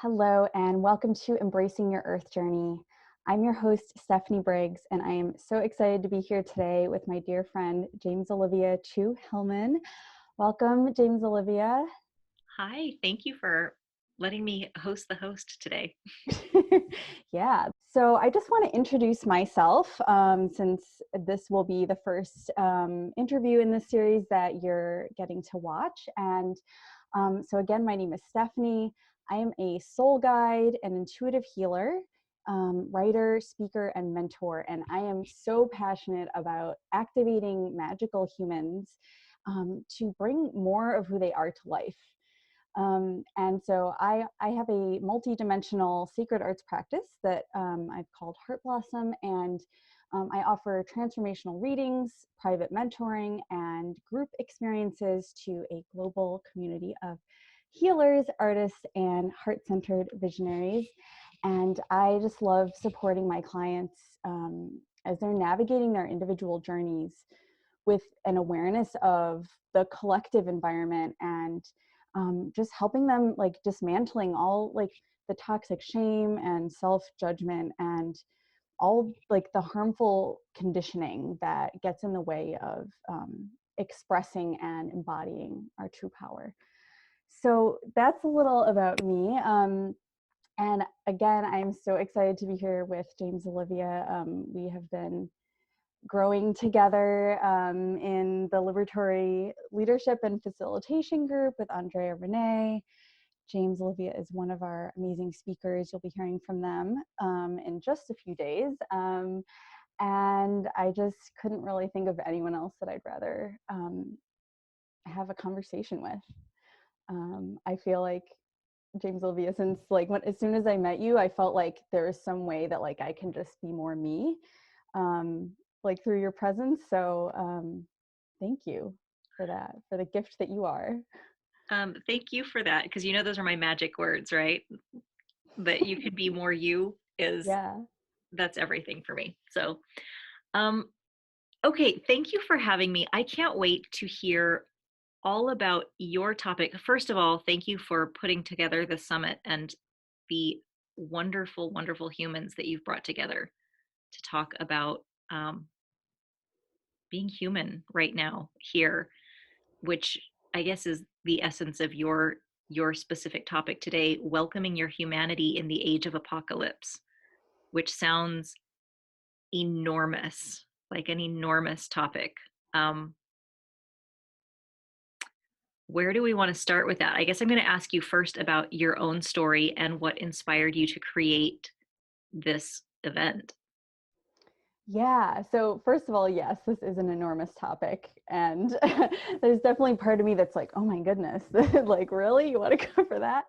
Hello, and welcome to Embracing Your Earth Journey. I'm your host, Stephanie Briggs, and I am so excited to be here today with my dear friend, James-Olivia Chu Hillman. Welcome, James-Olivia. Hi, thank you for letting me host the host today. Yeah, so I just want to introduce myself since this will be the first interview in this series that you're getting to watch. And so again, my name is Stephanie. I am a soul guide and intuitive healer, writer, speaker, and mentor. And I am so passionate about activating magical humans to bring more of who they are to life. And so I have a multi-dimensional sacred arts practice that I've called Heart Blossom, and I offer transformational readings, private mentoring, and group experiences to a global community of healers, artists, and heart-centered visionaries. And I just love supporting my clients as they're navigating their individual journeys with an awareness of the collective environment and just helping them like dismantling all like the toxic shame and self-judgment and all like the harmful conditioning that gets in the way of expressing and embodying our true power. So that's a little about me. And again, I'm so excited to be here with James-Olivia. We have been growing together in the Liberatory Leadership and Facilitation Group with Andrea Renee. James-Olivia is one of our amazing speakers. You'll be hearing from them in just a few days. And I just couldn't really think of anyone else that I'd rather have a conversation with. I feel like James-Olivia, since like as soon as I met you, I felt like there was some way that like I can just be more me. Like through your presence. So thank you for that, for the gift that you are. Thank you for that, because you know those are my magic words, right? That you can be more you Yeah. that's everything for me. So, um, okay, thank you for having me. I can't wait to hear all about your topic. First of all, thank you for putting together the summit and the wonderful, wonderful humans that you've brought together to talk about being human right now here, which I guess is the essence of your specific topic today, welcoming your humanity in the age of apocalypse, which sounds enormous, like an enormous topic. Um, where do we want to start with that? I guess I'm going to ask you first about your own story and what inspired you to create this event. Yeah. So first of all, yes, this is an enormous topic. And there's definitely part of me that's like, oh my goodness, like really? You want to cover that?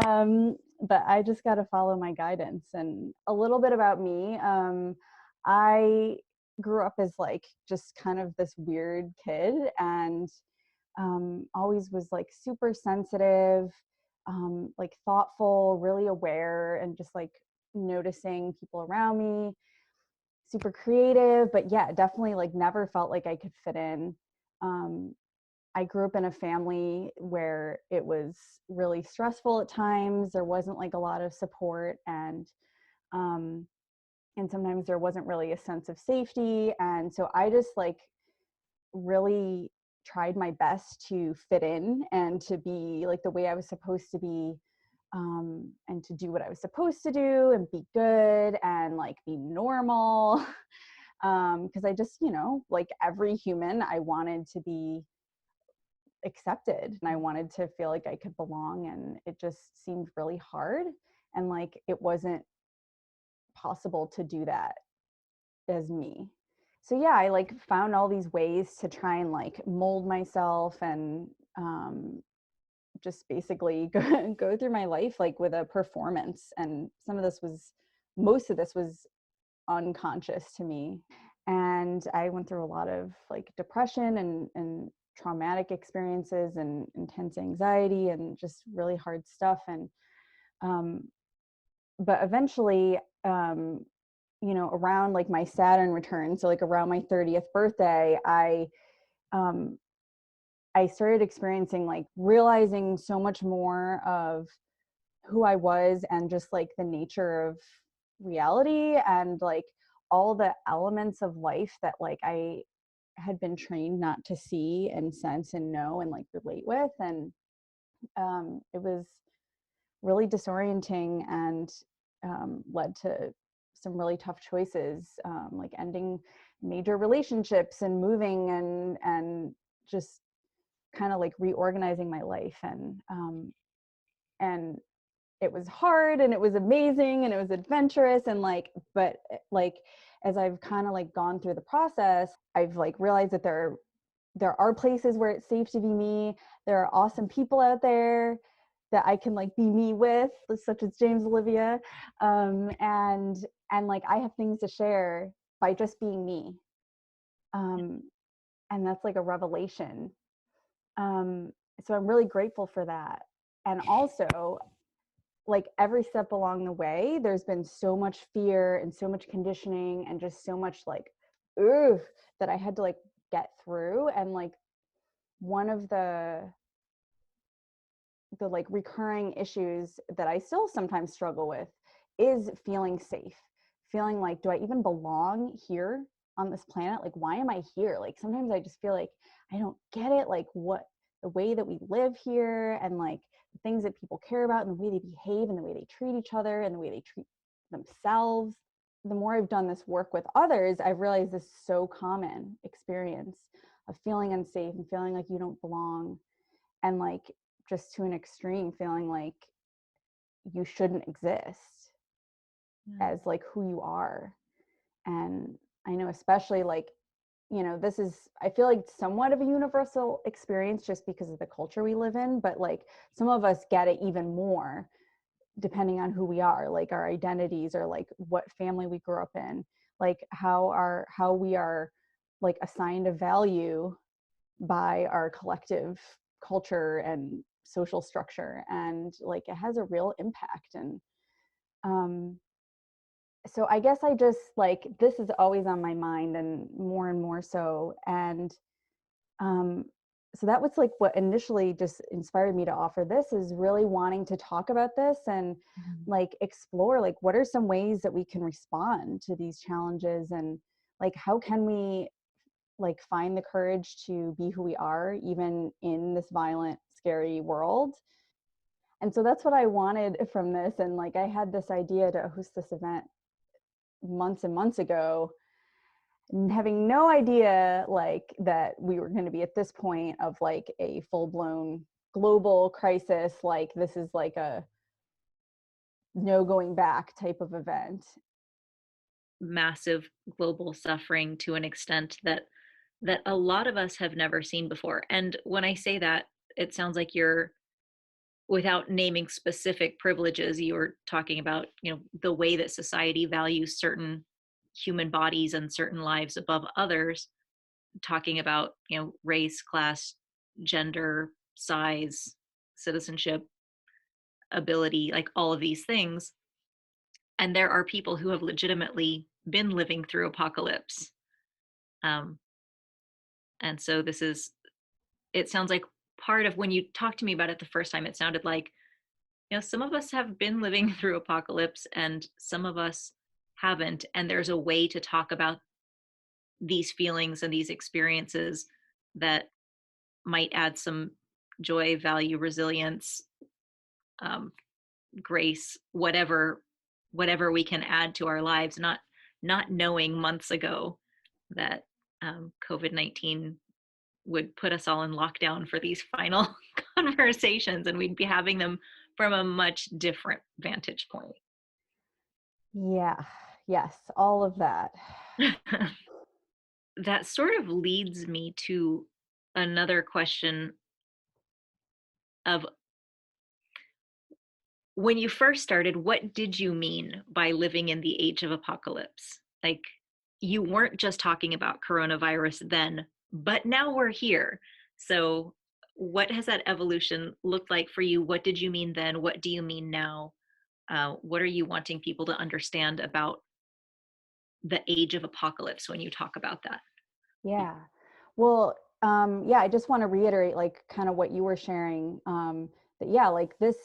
But I just got to follow my guidance. And a little bit about me. I grew up as like just kind of this weird kid and always was like super sensitive, like thoughtful, really aware, and just like noticing people around me, super creative, but yeah, definitely like never felt like I could fit in. Um, I grew up in a family where it was really stressful at times. There wasn't like a lot of support, um, and sometimes there wasn't really a sense of safety. And so I just like really tried my best to fit in and to be like the way I was supposed to be, and to do what I was supposed to do and be good and like be normal. Because I just, like every human, I wanted to be accepted and I wanted to feel like I could belong. And it just seemed really hard. And like it wasn't possible to do that as me. So yeah, I like found all these ways to try and like mold myself and just basically go through my life like with a performance. And most of this was unconscious to me. And I went through a lot of like depression and traumatic experiences and intense anxiety and just really hard stuff. And um, but eventually, around like my Saturn return, so like around my 30th birthday, um, I started experiencing like realizing so much more of who I was and just like the nature of reality and like all the elements of life that like I had been trained not to see and sense and know and like relate with. And it was really disorienting and led to some really tough choices, like ending major relationships and moving and just kind of like reorganizing my life. And it was hard and it was amazing and it was adventurous and like, but like as I've kind of like gone through the process, I've like realized that there are places where it's safe to be me. There are awesome people out there that I can like be me with, such as James-Olivia, and like I have things to share by just being me, and that's like a revelation. Um, so I'm really grateful for that, and also like every step along the way, there's been so much fear and so much conditioning and just so much like, ooh, that I had to like get through. And like one of the like recurring issues that I still sometimes struggle with is feeling safe, feeling like, do I even belong here on this planet? Like, why am I here? Like, sometimes I just feel like I don't get it. Like, what the way that we live here and like the things that people care about and the way they behave and the way they treat each other and the way they treat themselves. The more I've done this work with others, I've realized this so common experience of feeling unsafe and feeling like you don't belong and like just to an extreme feeling like you shouldn't exist as like who you are. And I know especially like, you know, this is, I feel like somewhat of a universal experience just because of the culture we live in, but like some of us get it even more depending on who we are, like our identities or like what family we grew up in, like how we are like assigned a value by our collective culture and social structure, and like it has a real impact. And um so I guess I just like this is always on my mind and more so. And um so that was like what initially just inspired me to offer this, is really wanting to talk about this and like explore like what are some ways that we can respond to these challenges, and like how can we like find the courage to be who we are even in this violent scary world. And so that's what I wanted from this. And like I had this idea to host this event months and months ago, having no idea like that we were going to be at this point of like a full-blown global crisis, like this is like a no going back type of event. Massive global suffering to an extent that a lot of us have never seen before. And when I say that, it sounds like you're, without naming specific privileges, you were talking about, you know, the way that society values certain human bodies and certain lives above others, talking about, you know, race, class, gender, size, citizenship, ability, like all of these things. And there are people who have legitimately been living through apocalypse. Um, and so this is, it sounds like part of when you talked to me about it the first time, it sounded like, you know, some of us have been living through apocalypse and some of us haven't. And there's a way to talk about these feelings and these experiences that might add some joy, value, resilience, um, grace, whatever we can add to our lives, not knowing months ago that COVID-19 would put us all in lockdown for these final conversations, and we'd be having them from a much different vantage point. Yeah, yes, all of that. That sort of leads me to another question of, when you first started, what did you mean by living in the age of apocalypse? Like, you weren't just talking about coronavirus then, but now we're here. So, what has that evolution looked like for you? What did you mean then? What do you mean now? What are you wanting people to understand about the age of apocalypse when you talk about that? Yeah. Well, yeah, I just want to reiterate like kind of what you were sharing. That yeah, like this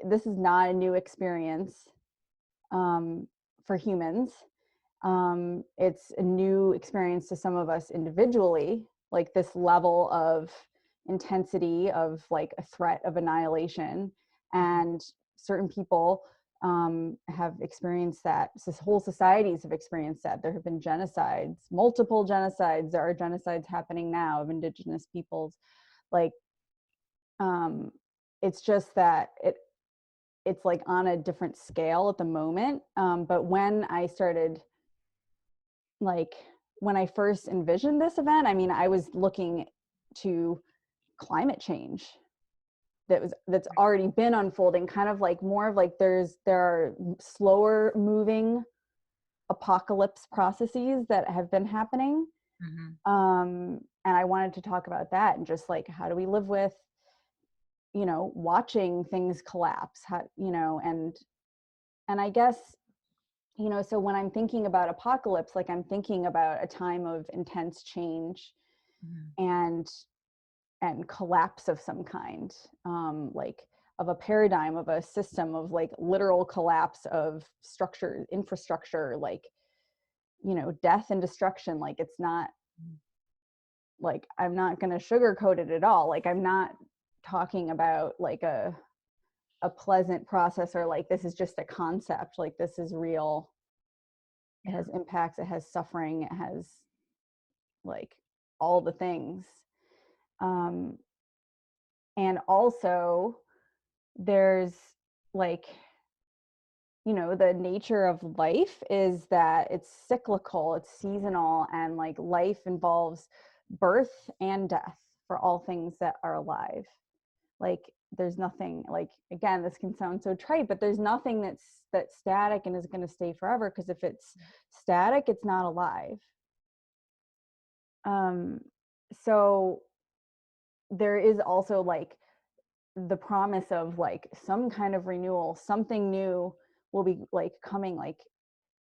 this is not a new experience for humans. It's a new experience to some of us individually, like this level of intensity of like a threat of annihilation. And certain people have experienced that. This whole societies have experienced that. There have been genocides, multiple genocides. There are genocides happening now of indigenous peoples. Like, it's just that it's like on a different scale at the moment. But when I started, like, when I first envisioned this event, I mean, I was looking to climate change that's already been unfolding, kind of like more of like there are slower moving apocalypse processes that have been happening. And I wanted to talk about that and just like, how do we live with, watching things collapse, how, and I guess, so when I'm thinking about apocalypse, like I'm thinking about a time of intense change and collapse of some kind, like of a paradigm, of a system, of like literal collapse of structure, infrastructure, like, death and destruction. Like, it's not like, I'm not going to sugarcoat it at all. Like, I'm not talking about like a pleasant process, or like this is just a concept. Like, this is real. It has impacts, it has suffering, it has like all the things. And also there's like, the nature of life is that it's cyclical, it's seasonal, and like life involves birth and death for all things that are alive. Like, there's nothing, like, again, this can sound so trite, but there's nothing that's static and is going to stay forever, because if it's static, it's not alive. So there is also like the promise of like some kind of renewal, something new will be like coming. Like,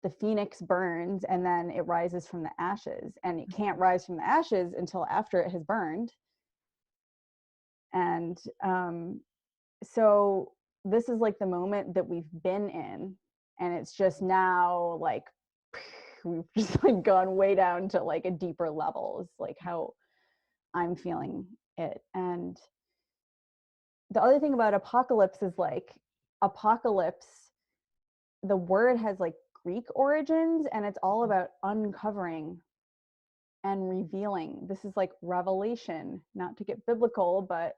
the phoenix burns and then it rises from the ashes, and it can't rise from the ashes until after it has burned. And so this is like the moment that we've been in, and it's just now like we've just like gone way down to like a deeper level, is like how I'm feeling it. And the other thing about apocalypse is like, apocalypse, the word has like Greek origins, and it's all about uncovering and revealing. This is like revelation, not to get biblical, but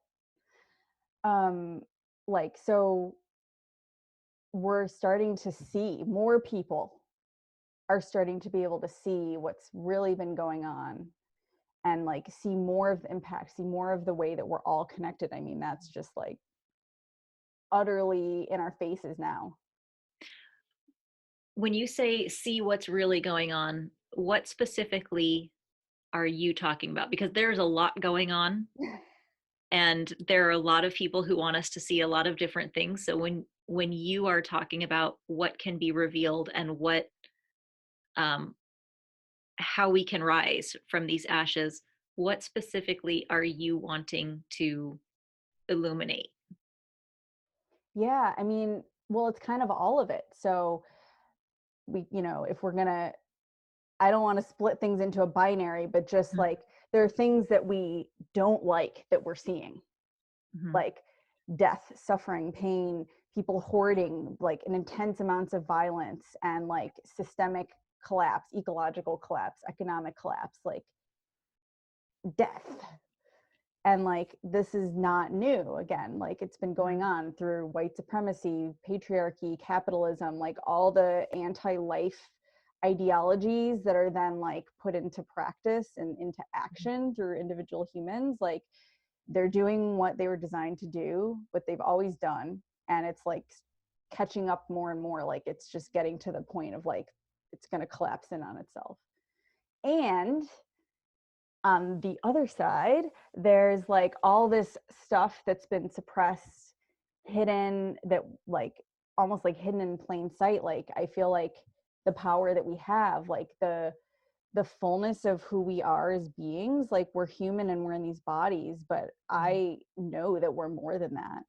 like, so we're starting to see, more people are starting to be able to see what's really been going on, and like see more of the impact, see more of the way that we're all connected. I mean, that's just like utterly in our faces now. When you say see what's really going on, what specifically are you talking about? Because there's a lot going on, and there are a lot of people who want us to see a lot of different things. So when you are talking about what can be revealed and what how we can rise from these ashes, what specifically are you wanting to illuminate? Yeah, I mean, well, it's kind of all of it. So we, if we're gonna, I don't want to split things into a binary, but just like, there are things that we don't like that we're seeing, like death, suffering, pain, people hoarding, like an intense amounts of violence, and like systemic collapse, ecological collapse, economic collapse, like death. And like, this is not new. Again, like, it's been going on through white supremacy, patriarchy, capitalism, like all the anti-life ideologies that are then like put into practice and into action through individual humans. Like, they're doing what they were designed to do, what they've always done, and it's like catching up more and more. Like, it's just getting to the point of like, it's going to collapse in on itself. And on the other side, there's like all this stuff that's been suppressed, hidden, that like almost like hidden in plain sight. Like, I feel like the power that we have, like the fullness of who we are as beings, like, we're human and we're in these bodies, but I know that we're more than that.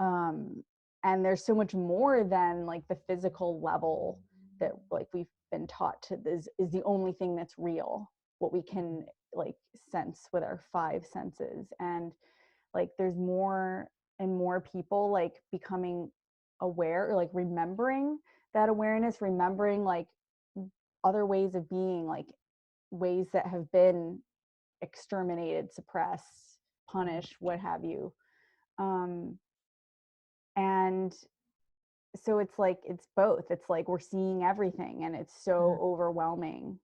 um and there's so much more than like the physical level that like we've been taught to is the only thing that's real, what we can like sense with our five senses. And like there's more and more people like becoming aware, or like remembering that awareness, remembering like other ways of being, like ways that have been exterminated, suppressed, punished, what have you. um and so it's like it's both, it's like we're seeing everything and it's so Mhm. overwhelming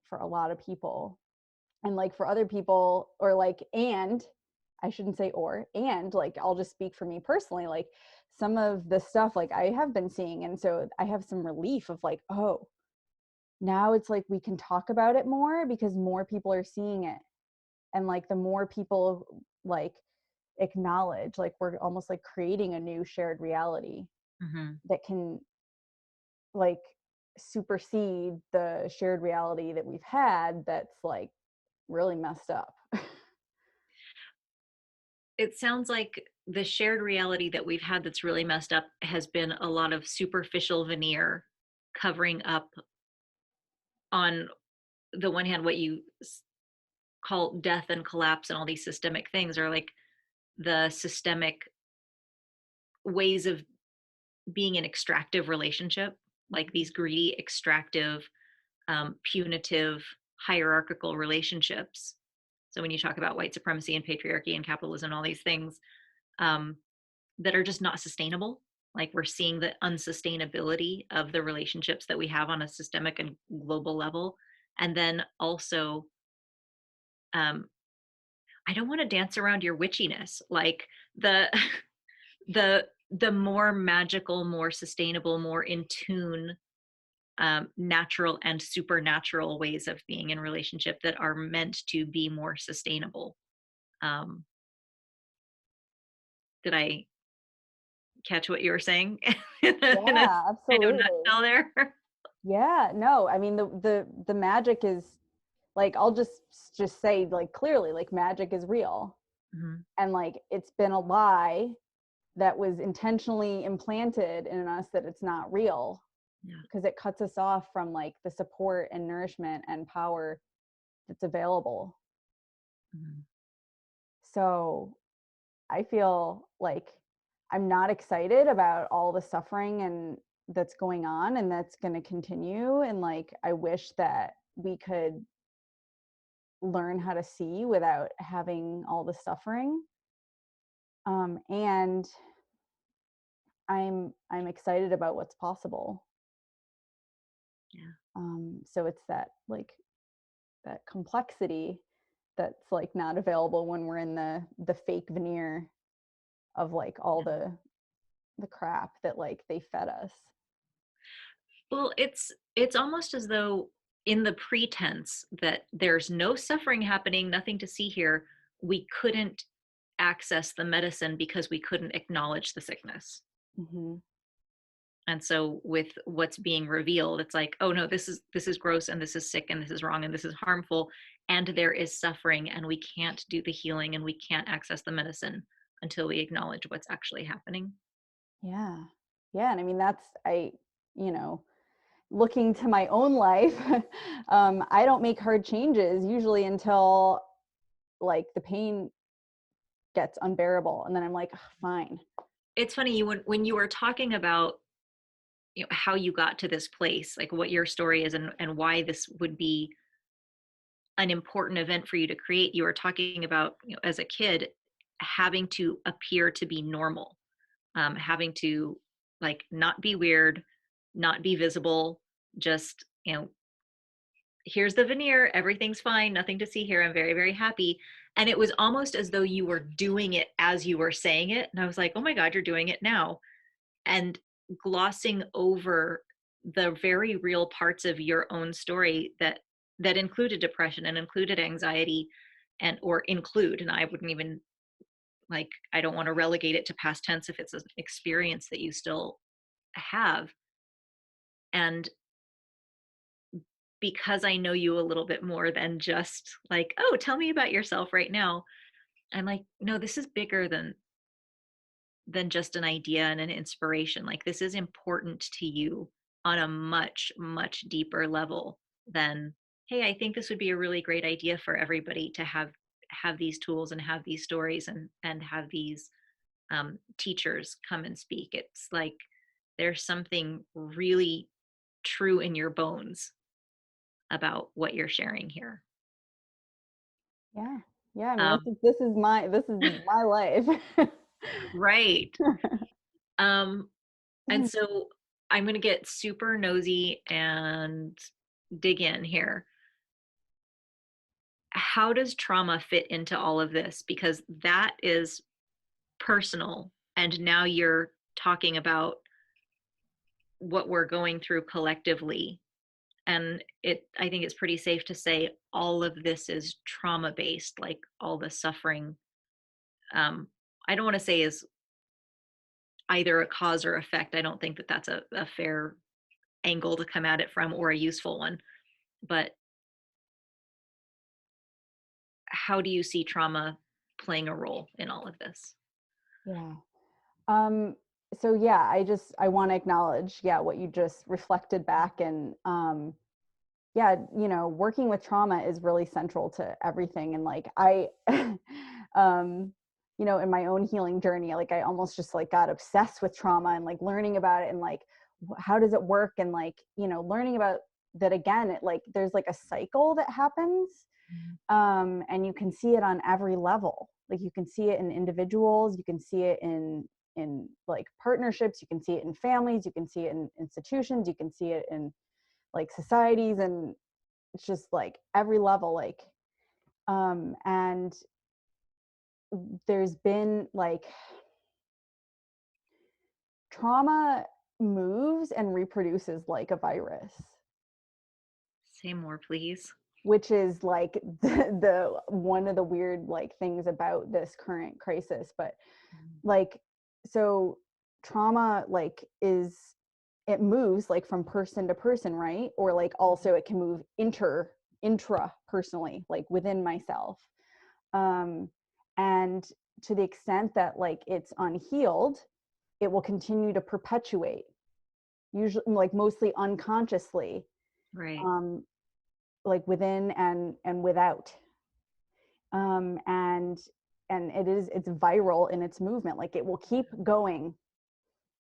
for a lot of people. And like for other people, or like, and I shouldn't say or, and like I'll just speak for me personally, like some of the stuff like I have been seeing, and so I have some relief of like, oh, now it's like we can talk about it more because more people are seeing it. And like the more people like acknowledge, like we're almost like creating a new shared reality Mhm. that can like supersede the shared reality that we've had that's like really messed up. It sounds like the shared reality that we've had that's really messed up has been a lot of superficial veneer covering up, on the one hand, what you call death and collapse and all these systemic things are like the systemic ways of being an extractive relationship, like these greedy, extractive, punitive, hierarchical relationships. So when you talk about white supremacy and patriarchy and capitalism and all these things, um, that are just not sustainable. Like we're seeing the unsustainability of the relationships that we have on a systemic and global level. And then also, um, I don't want to dance around your witchiness. Like the the more magical, more sustainable, more in tune, natural and supernatural ways of being in relationship that are meant to be more sustainable. Um, did I catch what you were saying in a Yeah, kind of absolutely. nutshell there? Yeah, no, I mean the magic is like, I'll just say like clearly, like magic is real. Mhm. And like it's been a lie that was intentionally implanted in us that it's not real, Yeah. because it cuts us off from like the support and nourishment and power that's available. Mhm. So I feel like I'm not excited about all the suffering and that's going on and that's going to continue. And like I wish that we could learn how to see without having all the suffering. And I'm excited about what's possible. Yeah. So it's that like that complexity that's like not available when we're in the fake veneer of like all Yeah. the crap that like they fed us. Well, it's almost as though in the pretense that there's no suffering happening, nothing to see here, we couldn't access the medicine because we couldn't acknowledge the sickness. Hmm. And so with what's being revealed, it's like, oh no, this is gross and this is sick and this is wrong and this is harmful and there is suffering and we can't do the healing and we can't access the medicine until we acknowledge what's actually happening. Yeah. Yeah. And I mean, that's, you know, looking to my own life, I don't make hard changes usually until like the pain gets unbearable. And then I'm like, "Ugh, fine." It's funny, when you were talking about, how you got to this place, like what your story is and why this would be an important event for you to create. You were talking about, as a kid, having to appear to be normal, having to like not be weird, not be visible, just, here's the veneer, everything's fine, nothing to see here, I'm very, very happy. And it was almost as though you were doing it as you were saying it. And I was like, oh my God, you're doing it now. And glossing over the very real parts of your own story that included depression and included anxiety, and or include, and I wouldn't even, like, I don't want to relegate it to past tense if it's an experience that you still have. And because I know you a little bit more than just like, oh, tell me about yourself right now, I'm like, no, this is bigger than than just an idea and an inspiration. Like this is important to you on a much, much deeper level than, hey, I think this would be a really great idea for everybody to have these tools and have these stories and have these teachers come and speak. It's like there's something really true in your bones about what you're sharing here. Yeah. Yeah. I mean, Um, this is my life. right. Um, and so I'm going to get super nosy and dig in here. How does trauma fit into all of this? Because that is personal. And now you're talking about what we're going through collectively. And I think it's pretty safe to say all of this is trauma based, like all the suffering. I don't want to say is either a cause or effect. I don't think that that's a fair angle to come at it from or a useful one. But how do you see trauma playing a role in all of this? Yeah. Um, so yeah, I want to acknowledge, yeah, what you just reflected back. And yeah, working with trauma is really central to everything. And like um, in my own healing journey, like I almost just like got obsessed with trauma and like learning about it and like how does it work, and like, learning about that again, it like there's like a cycle that happens. And you can see it on every level. Like you can see it in individuals, you can see it in like partnerships, you can see it in families, you can see it in institutions, you can see it in like societies, and it's just like every level. Like and there's been like trauma moves and reproduces like a virus, Say more, please. which is like the one of the weird like things about this current crisis. But like, so trauma like it moves like from person to person, right? Or like also it can move intra personally, like within myself. um and to the extent that like it's unhealed, it will continue to perpetuate, usually like mostly unconsciously, Right. um like within and without. um and and it's viral in its movement. Like it will keep going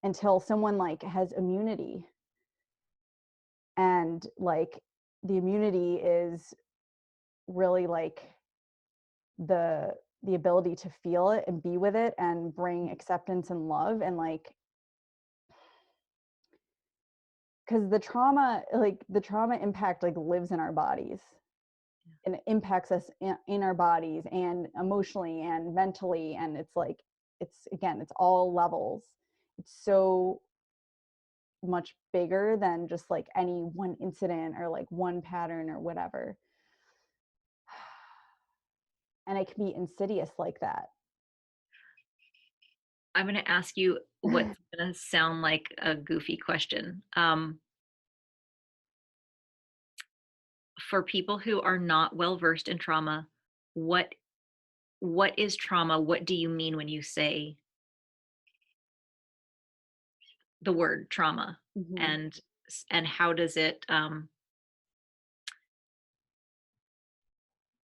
until someone like has immunity, and like the immunity is really like the the ability to feel it and be with it and bring acceptance and love. And like, because the trauma impact like lives in our bodies, and it impacts us in our bodies and emotionally and mentally. And it's like, it's again, it's all levels. It's so much bigger than just like any one incident or like one pattern or whatever. And it can be insidious like that. I'm going to ask you what's going to sound like a goofy question. For people who are not well versed in trauma, what what is trauma? What do you mean when you say the word trauma? Mm-hmm. And and how does it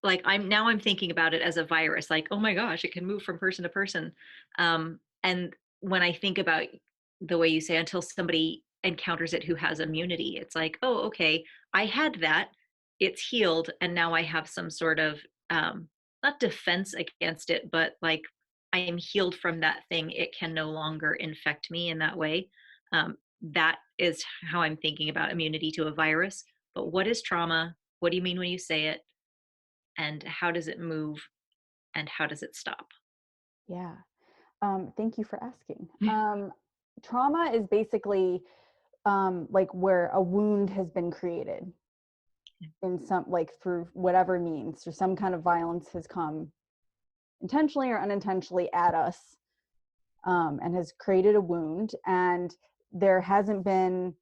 like I'm thinking about it as a virus, like, oh my gosh, it can move from person to person. And when I think about the way you say until somebody encounters it who has immunity, it's like, oh, okay, I had that, it's healed, and now I have some sort of not defense against it, but like I am healed from that thing. It can no longer infect me in that way. That is how I'm thinking about immunity to a virus. But what is trauma? What do you mean when you say it? And how does it move and how does it stop? Yeah. Thank you for asking. Trauma is basically like where a wound has been created in some, like through whatever means, or some kind of violence has come intentionally or unintentionally at us, and has created a wound, and there hasn't been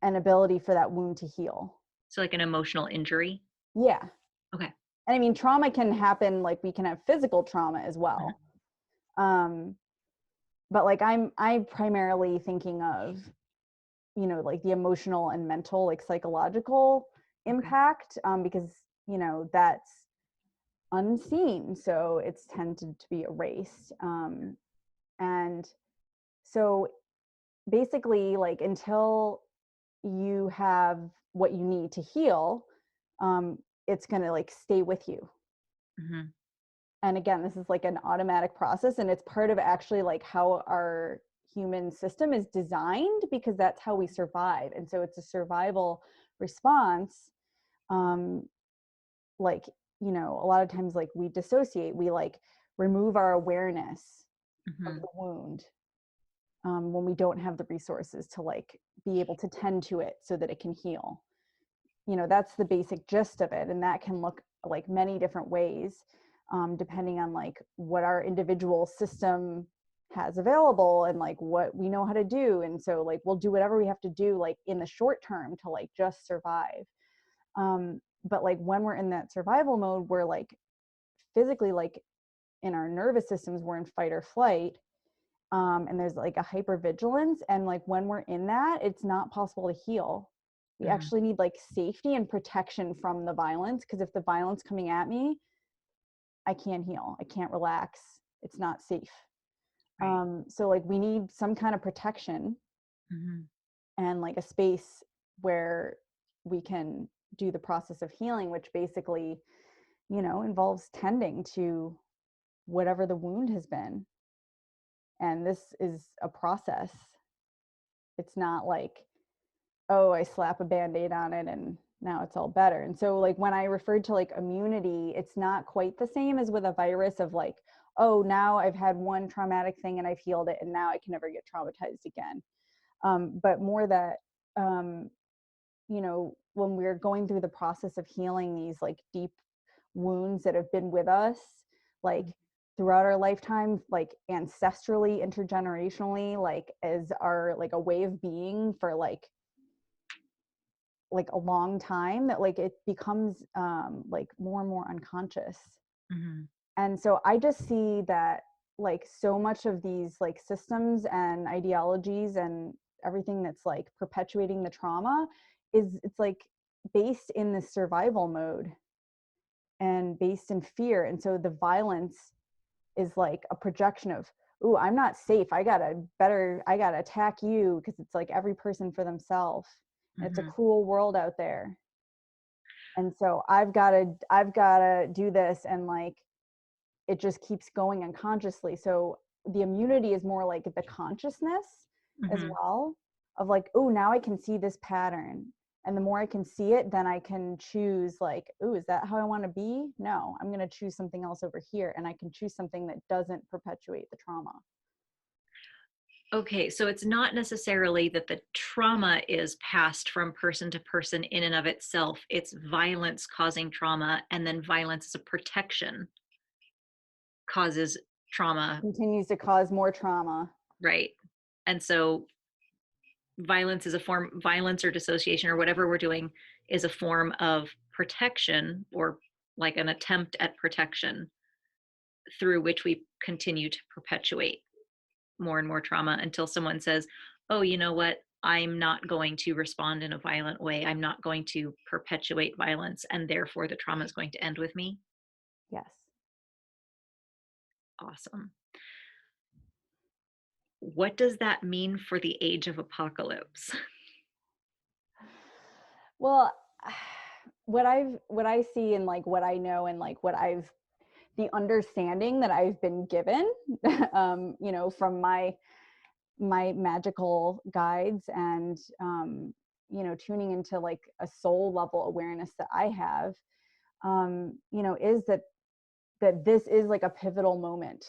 an ability for that wound to heal. So like an emotional injury. Yeah. Okay. And I mean, trauma can happen, like we can have physical trauma as Mhm. well. Um, but like I'm primarily thinking of, you know, like the emotional and mental, like psychological Okay. impact, because, you know, that's unseen. So it's tended to be erased. And so basically, like until you have what you need to heal, um, it's going to like stay with you. Hmm. And again, this is like an automatic process, and it's part of actually like how our human system is designed, because that's how we survive. And so it's a survival response. um like, you know, a lot of times like we dissociate, we like remove our awareness of Hmm. the wound, when we don't have the resources to like be able to tend to it so that it can heal. You know, that's the basic gist of it, and that can look like many different ways, depending on like what our individual system has available and like what we know how to do. And so like we'll do whatever we have to do like in the short term to like just survive. But like when we're in that survival mode, we're like physically, like in our nervous systems, we're in fight or flight. And there's like a hypervigilance, and like when we're in that, it's not possible to heal. We Hmm. actually need like safety and protection from the violence, because if the violence coming at me, I can't heal, I can't relax, it's not safe. Right. So like we need some kind of protection Hmm. and like a space where we can do the process of healing, which basically, you know, involves tending to whatever the wound has been. And this is a process. It's not like, oh, I slap a band-aid on it and now it's all better. And so like when I referred to like immunity, it's not quite the same as with a virus of like, oh, now I've had one traumatic thing and I've healed it and now I can never get traumatized again. But more that, um, you know, when we're going through the process of healing these like deep wounds that have been with us, like throughout our lifetime, like ancestrally, intergenerationally, like as our like a way of being for like a long time, that like it becomes like more and more unconscious. Hmm. And so I just see that like so much of these like systems and ideologies and everything that's like perpetuating the trauma is, it's like based in the survival mode and based in fear. And so the violence is like a projection of, ooh, I'm not safe, I gotta attack you, because it's like every person for themselves, and it's a Hmm. cruel world out there. And so I've gotta do this, and like it just keeps going unconsciously. So the immunity is more like the consciousness as Hmm. well, of like, oh, now I can see this pattern. And the more I can see it, then I can choose like, oh, is that how I want to be? No, I'm going to choose something else over here. And I can choose something that doesn't perpetuate the trauma. Okay, so it's not necessarily that the trauma is passed from person to person in and of itself. It's violence causing trauma, and then violence as a protection causes trauma, Continues to cause more trauma. right? And so violence is a form, violence or dissociation or whatever we're doing is a form of protection, or like an attempt at protection through which we continue to perpetuate more and more trauma until someone says, oh, you know what? I'm not going to respond in a violent way. I'm not going to perpetuate violence, and therefore the trauma is going to end with me. Yes. Awesome. What does that mean for the age of apocalypse? Well, what I see and like what I know and like what I've, the understanding that I've been given, you know, from my magical guides, and you know, tuning into like a soul level awareness that I have, you know, is that this is like a pivotal moment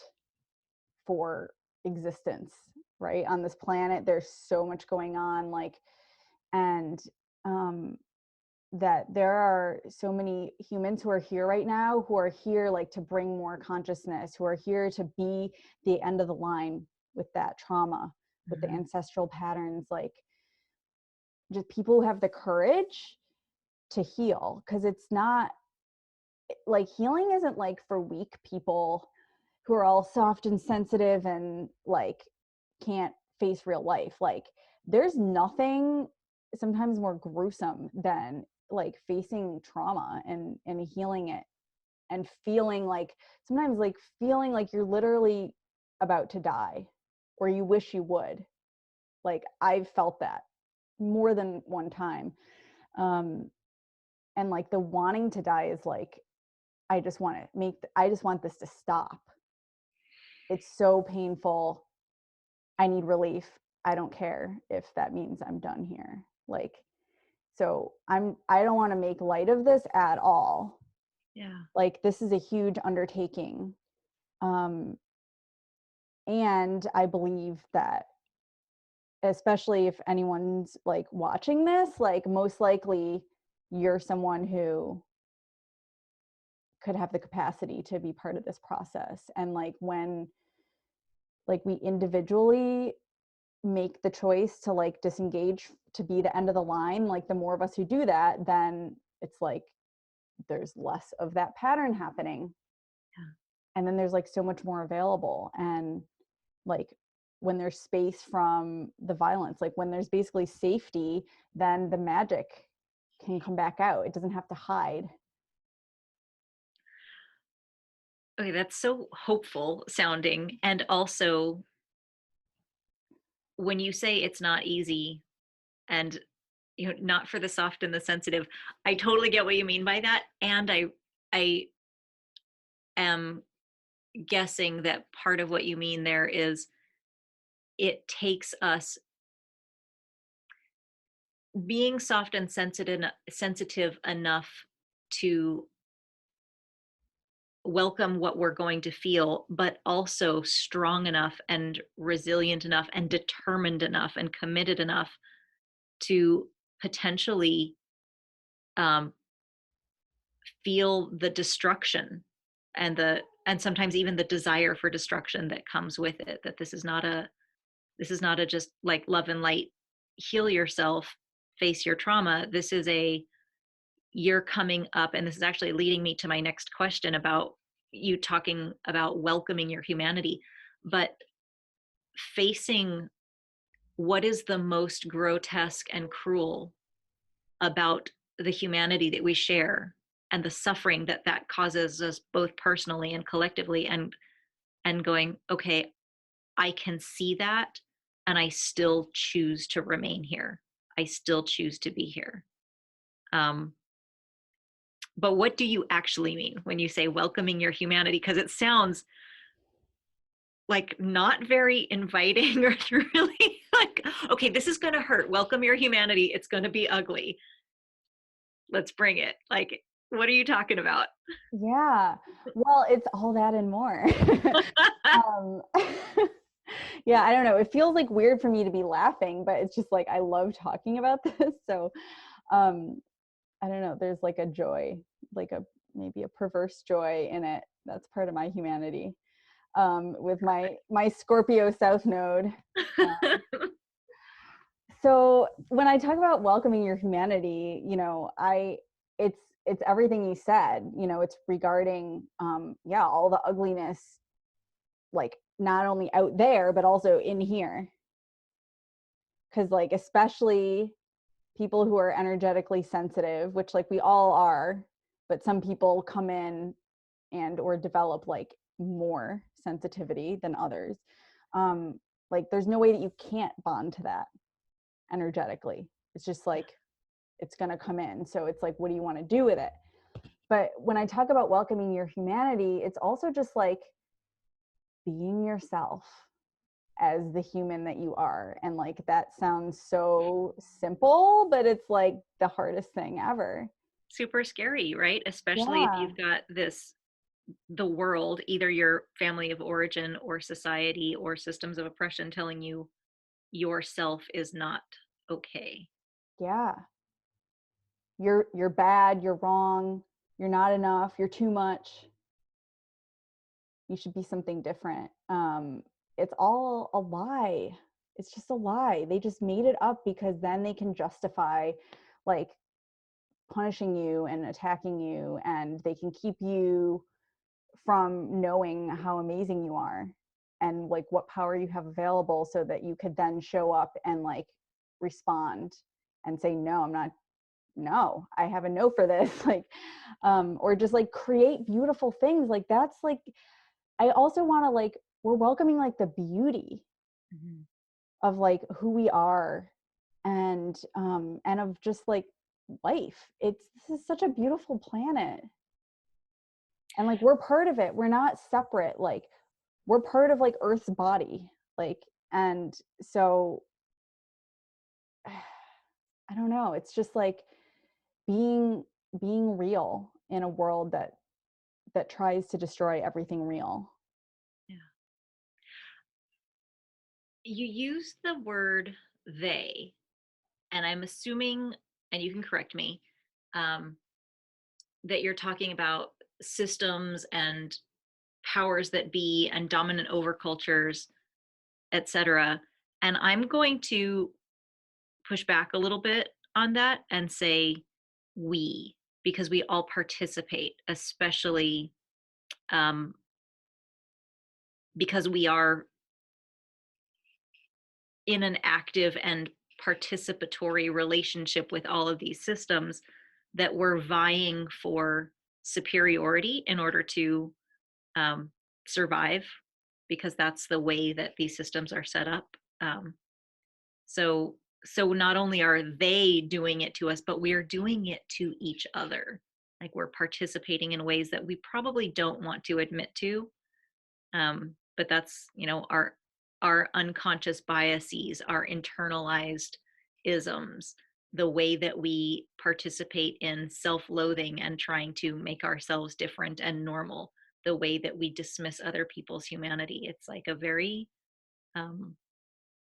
for existence, right, on this planet. There's so much going on, like, and um that there are so many humans who are here right now, who are here like to bring more consciousness, who are here to be the end of the line with that trauma, with the Mhm. ancestral patterns, like just people who have the courage to heal. Because it's not like, healing isn't like for weak people who are all soft and sensitive and like can't face real life. Like there's nothing sometimes more gruesome than like facing trauma and healing it and feeling like sometimes like feeling like you're literally about to die or you wish you would. Like I've felt that more than one time. And like the wanting to die is like I just want this to stop. It's so painful. I need relief. I don't care if that means I'm done here. Like, so I don't want to make light of this at all. Yeah. Like this is a huge undertaking. Um, and I believe that especially if anyone's like watching this, like most likely you're someone who could have the capacity to be part of this process. And like when like we individually make the choice to like disengage to be the end of the line, like the more of us who do that, then it's like there's less of that pattern happening. Yeah. And then there's like so much more available. And like when there's space from the violence, like when there's basically safety, then the magic can come back out. It doesn't have to hide. Okay, that's so hopeful sounding. And also, when you say it's not easy and not for the soft and the sensitive, I totally get what you mean by that. And I am guessing that part of what you mean there is it takes us being soft and sensitive enough to welcome what we're going to feel, but also strong enough and resilient enough and determined enough and committed enough to potentially um, feel the destruction and sometimes even the desire for destruction that comes with it. That this is not a just like love and light, heal yourself, face your trauma. This is a you're coming up, and this is actually leading me to my next question about you talking about welcoming your humanity, but facing what is the most grotesque and cruel about the humanity that we share and the suffering that that causes us both personally and collectively, and going, okay, I can see that, and I still choose to remain here. I still choose to be here. um, but what do you actually mean when you say welcoming your humanity? Because it sounds like not very inviting or really like, okay, this is going to hurt. Welcome your humanity. It's going to be ugly. Let's bring it. Like, what are you talking about? Yeah. Well, it's all that and more. um, yeah, I don't know. It feels like weird for me to be laughing, but it's just like I love talking about this. So um, I don't know. There's like a joy, like a maybe a perverse joy in it. That's part of my humanity. With my Scorpio South Node. So when I talk about welcoming your humanity, it's everything you said. It's regarding yeah, all the ugliness, like not only out there but also in here. Because like especially people who are energetically sensitive, which like we all are, but some people come in and or develop like more sensitivity than others. Like there's no way that you can't bond to that energetically. It's just like it's going to come in. So it's like, what do you want to do with it? But when I talk about welcoming your humanity, it's also just like being yourself as the human that you are. And like that sounds so simple, but it's like the hardest thing ever. Super scary, right? Especially if Yeah. you've got the world, either your family of origin or society or systems of oppression telling you yourself is not okay. Yeah. You're bad, you're wrong, you're not enough, you're too much. You should be something different. It's all a lie. It's just a lie. They just made it up because then they can justify like punishing you and attacking you, and they can keep you from knowing how amazing you are. and like what power you have available so that you could then show up and like respond and say, no, I'm not, no, I have a no for this. Like, or just like create beautiful things. Like that's like, I also want to like, we're welcoming like the beauty Mhm. of like who we are and of just like life. This is such a beautiful planet. And like we're part of it. We're not separate. Like we're part of like Earth's body. Like, and so I don't know. It's just like being real in a world that tries to destroy everything real. Yeah. You use the word they, and I'm assuming, and you can correct me, um, that you're talking about systems and powers that be and dominant overcultures, etc. And I'm going to push back a little bit on that and say we, because we all participate, especially um, because we are in an active and participatory relationship with all of these systems, that we're vying for superiority in order to um, survive, because that's the way that these systems are set up. Um, so so not only are they doing it to us, but we're doing it to each other. Like we're participating in ways that we probably don't want to admit to, but that's, you know, our unconscious biases, our internalized isms, the way that we participate in self-loathing and trying to make ourselves different and normal, the way that we dismiss other people's humanity. It's like a very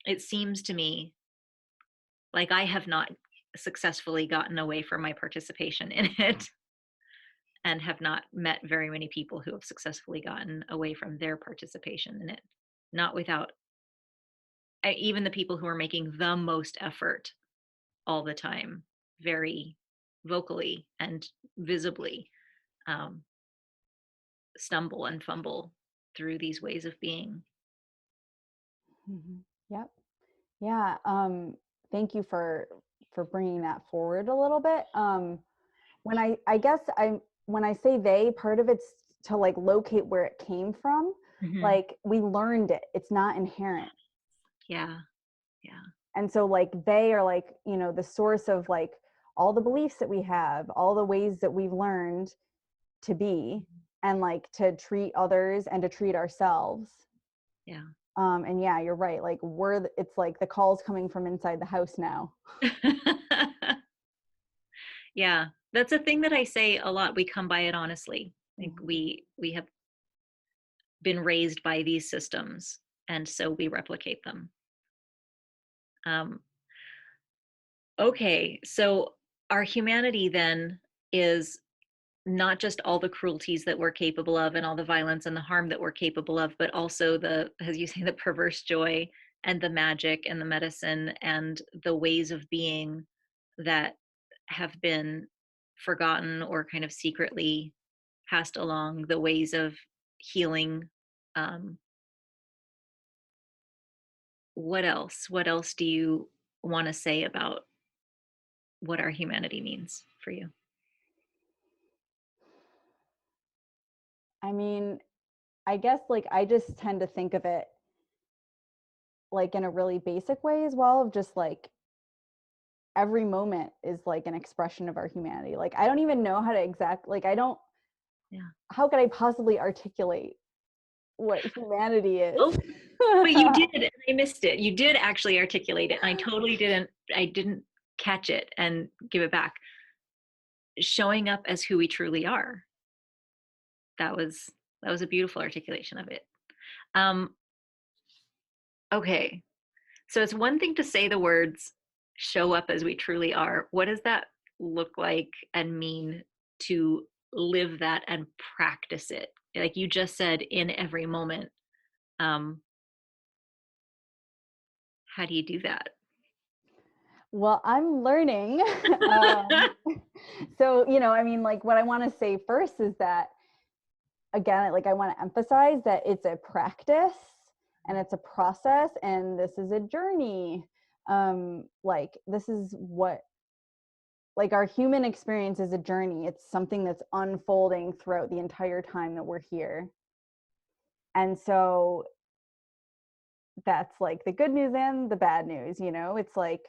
it seems to me like I have not successfully gotten away from my participation in it, and have not met very many people who have successfully gotten away from their participation in it. Not without even the people who are making the most effort all the time, very vocally and visibly, um, stumble and fumble through these ways of being. Mm-hmm. Yep. Yeah. Thank you for bringing that forward a little bit. When I guess when I say they, part of it's to like locate where it came from. Mm-hmm. Like we learned it. It's not inherent. Yeah, yeah, And so like they are like, you know, the source of like all the beliefs that we have, all the ways that we've learned to be and like to treat others and to treat ourselves. yeah. And yeah, you're right. Like it's like the calls coming from inside the house now. Yeah, that's a thing that I say a lot. We come by it honestly. Like Mhm. we have been raised by these systems, and so we replicate them. Um, okay, so our humanity then is not just all the cruelties that we're capable of and all the violence and the harm that we're capable of, but also the, as you say, the perverse joy and the magic and the medicine and the ways of being that have been forgotten or kind of secretly passed along, the ways of healing. Um, what else? What else do you want to say about what our humanity means for you? I mean, I guess like I just tend to think of it like in a really basic way as well, of just like every moment is like an expression of our humanity. Like I don't even know how to like I don't, Yeah. how could I possibly articulate what humanity is? Oh, but you did, and I missed it. You did actually articulate it. And I totally didn't. I didn't catch it and give it back. Showing up as who we truly are. That was that was a beautiful articulation of it. Um, okay, so it's one thing to say the words "show up as we truly are." What does that look like and mean to live that and practice it? Like you just said, in every moment. Um, how do you do that? Well, I'm learning. um, so, you know, I mean, like what I want to say first is that, again, like I want to emphasize that it's a practice. and it's a process, and this is a journey. Like this is what, like our human experience is a journey. It's something that's unfolding throughout the entire time that we're here. And so that's like the good news and the bad news, you know? It's like,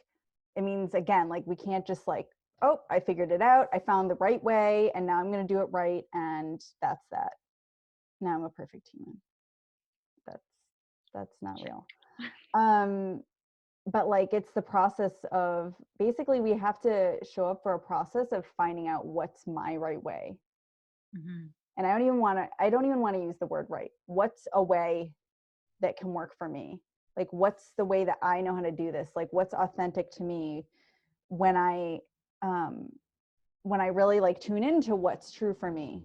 it means again, like we can't just like, oh, I figured it out. I found the right way and now I'm going to do it right. And that's that. Now I'm a perfect human. That's, that's not real. But like it's the process of, basically we have to show up for a process of finding out what's my right way. Mm-hmm. And I don't even want to use the word right. What's a way that can work for me? Like what's the way that I know how to do this? Like what's authentic to me when um when I really like tune into what's true for me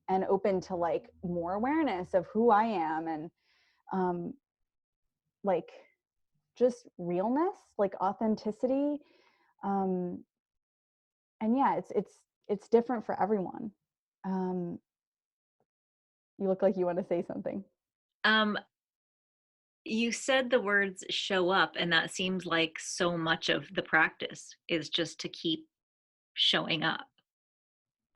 and open to like more awareness of who I am, and um like just realness, like authenticity. um and yeah, it's different for everyone. um you look like you want to say something. Um, you said the words show up, and that seems like so much of the practice is just to keep showing up,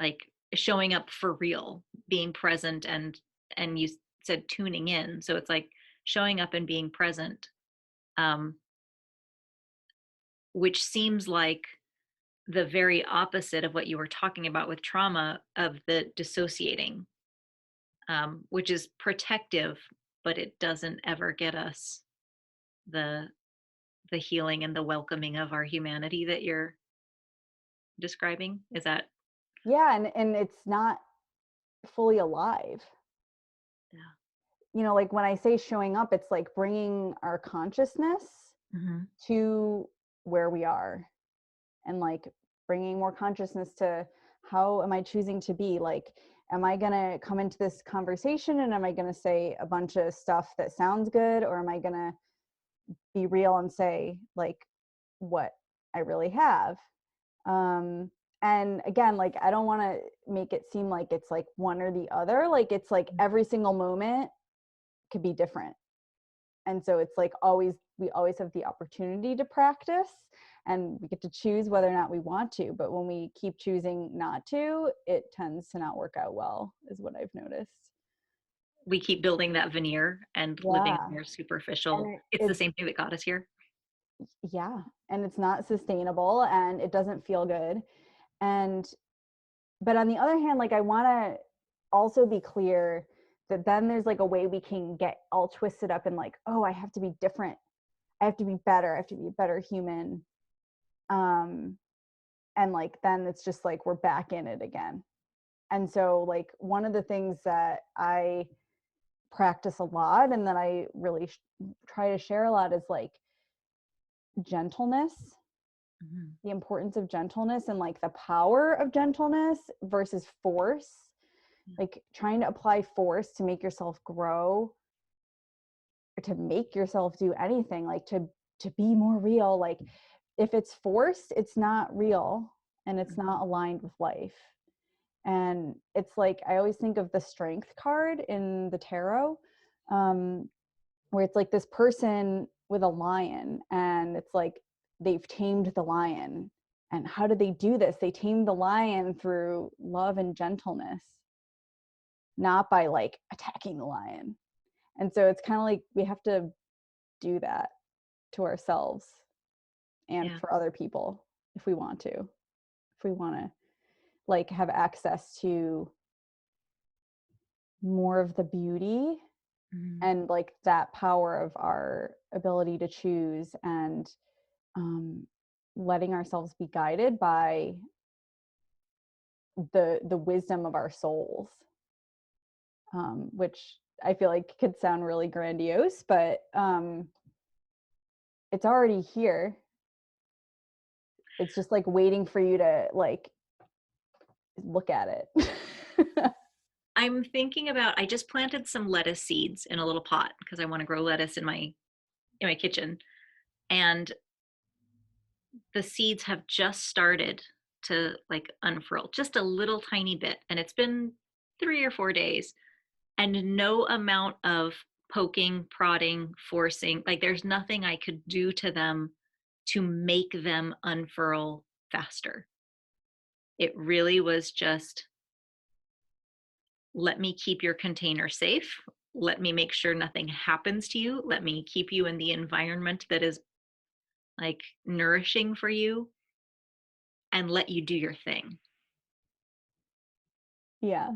like showing up for real, being present, and you said tuning in. So it's like showing up and being present, um, which seems like the very opposite of what you were talking about with trauma, of the dissociating, which is protective, but it doesn't ever get us the the healing and the welcoming of our humanity that you're describing. Is that? Yeah, and it's not fully alive. Yeah. You know, like when I say showing up, it's like bringing our consciousness Mm-hmm. to where we are, and like bringing more consciousness to how am I choosing to be. Like, am I going to come into this conversation and am I going to say a bunch of stuff that sounds good, or am I going to be real and say like what I really have? um and again, like I don't want to make it seem like it's like one or the other. Like it's like every single moment could be different. And so it's like always, we always have the opportunity to practice, and we get to choose whether or not we want to. But when we keep choosing not to, it tends to not work out well, is what I've noticed. We keep building that veneer and living Yeah. a more superficial. And It's the it's, same thing that got us here. yeah, and it's not sustainable and it doesn't feel good. And but on the other hand, like I want to also be clear that then there's like a way we can get all twisted up in like, oh, I have to be different, I have to be better, I have to be a better human. um and like then it's just like we're back in it again. And so like one of the things that I practice a lot and that I really try to share a lot is like gentleness, Mm-hmm. the importance of gentleness and like the power of gentleness versus force. Like trying to apply force to make yourself grow, or to make yourself do anything, like to be more real. Like if it's forced, it's not real and it's not aligned with life. And it's like I always think of the strength card in the tarot, um, where it's like this person with a lion, and it's like they've tamed the lion. And how do they do this? They tame the lion through love and gentleness, not by like attacking the lion. And so it's kind of like we have to do that to ourselves and Yeah. for other people if we want to. If we want to like have access to more of the beauty Mm-hmm. and like that power of our ability to choose, and um, letting ourselves be guided by the wisdom of our souls, which I feel like could sound really grandiose, but it's already here. It's just like waiting for you to like look at it. I'm thinking about, I just planted some lettuce seeds in a little pot because I want to grow lettuce in my kitchen. And the seeds have just started to like unfurl just a little tiny bit. And it's been 3 or 4 days. And no amount of poking, prodding, forcing. Like there's nothing I could do to them to make them unfurl faster. It really was just, let me keep your container safe. Let me make sure nothing happens to you. Let me keep you in the environment that is like nourishing for you, and let you do your thing. Yeah.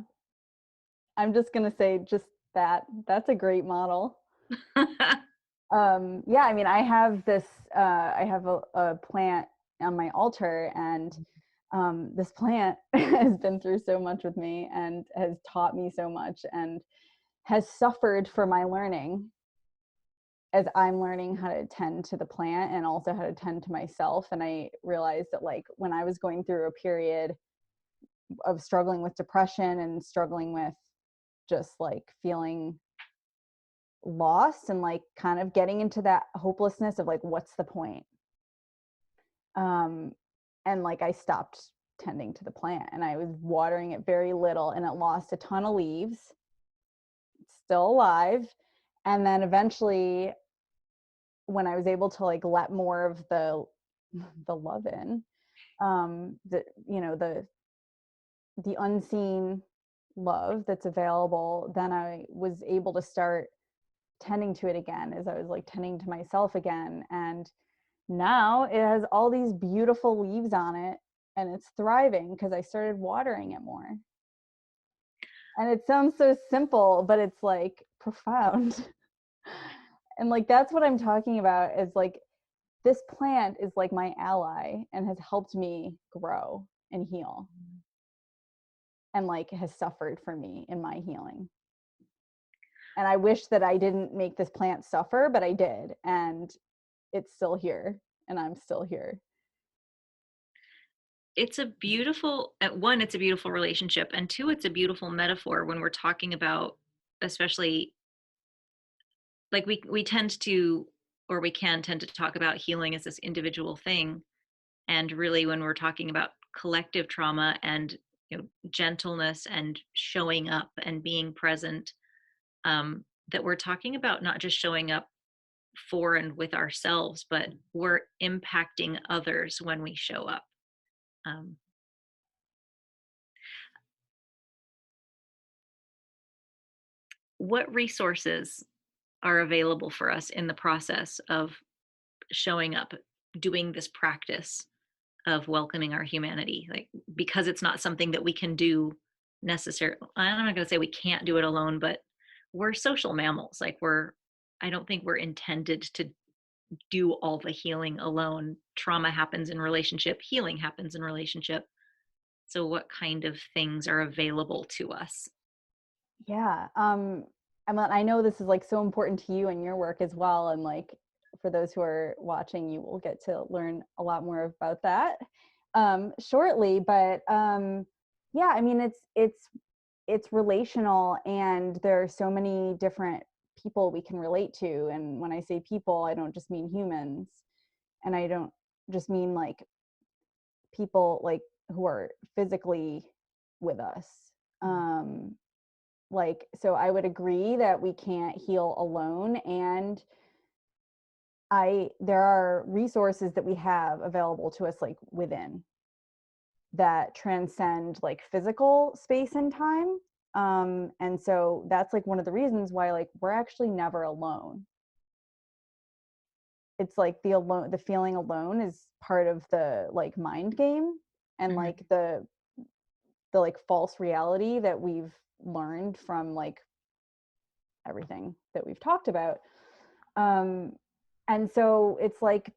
I'm just going to say just that. That's a great model. Yeah, I mean, I have this, I have a plant on my altar, and this plant has been through so much with me and has taught me so much and has suffered for my learning as I'm learning how to tend to the plant and also how to tend to myself. And I realized that, like, when I was going through a period of struggling with depression and struggling with just like feeling lost and like kind of getting into that hopelessness of like, what's the point? Um, and like I stopped tending to the plant and I was watering it very little and it lost a ton of leaves. It's still alive. And then eventually when I was able to like let more of the love in, the you know, the unseen love that's available, then I was able to start tending to it again as I was like tending to myself again. And now it has all these beautiful leaves on it and it's thriving because I started watering it more. And it sounds so simple, but it's like profound. And like that's what I'm talking about is like this plant is like my ally and has helped me grow and heal and like has suffered for me in my healing. And I wish that I didn't make this plant suffer, but I did. And it's still here and I'm still here. It's a beautiful, one, it's a beautiful relationship, and two, it's a beautiful metaphor when we're talking about, especially like we tend to, or we can tend to talk about healing as this individual thing. And really when we're talking about collective trauma and, you know, gentleness and showing up and being present, that we're talking about not just showing up for and with ourselves, but we're impacting others when we show up. um, what resources are available for us in the process of showing up, doing this practice of welcoming our humanity? Like, because it's not something that we can do necessarily. I'm not going to say we can't do it alone, but we're social mammals. Like, I don't think we're intended to do all the healing alone. Trauma happens in relationship, healing happens in relationship. So what kind of things are available to us? Yeah. I know this is like so important to you and your work as well. And like for those who are watching, you will get to learn a lot more about that shortly. But yeah, I mean it's relational and there are so many different people we can relate to. And when I say people, I don't just mean humans. And I don't just mean like people like who are physically with us. Um, like, so I would agree that we can't heal alone. And there are resources that we have available to us, like within that transcend like physical space and time. And so that's like one of the reasons why like we're actually never alone. It's like the feeling alone is part of the like mind game and Mhm. like the like false reality that we've learned from like everything that we've talked about. um and so it's like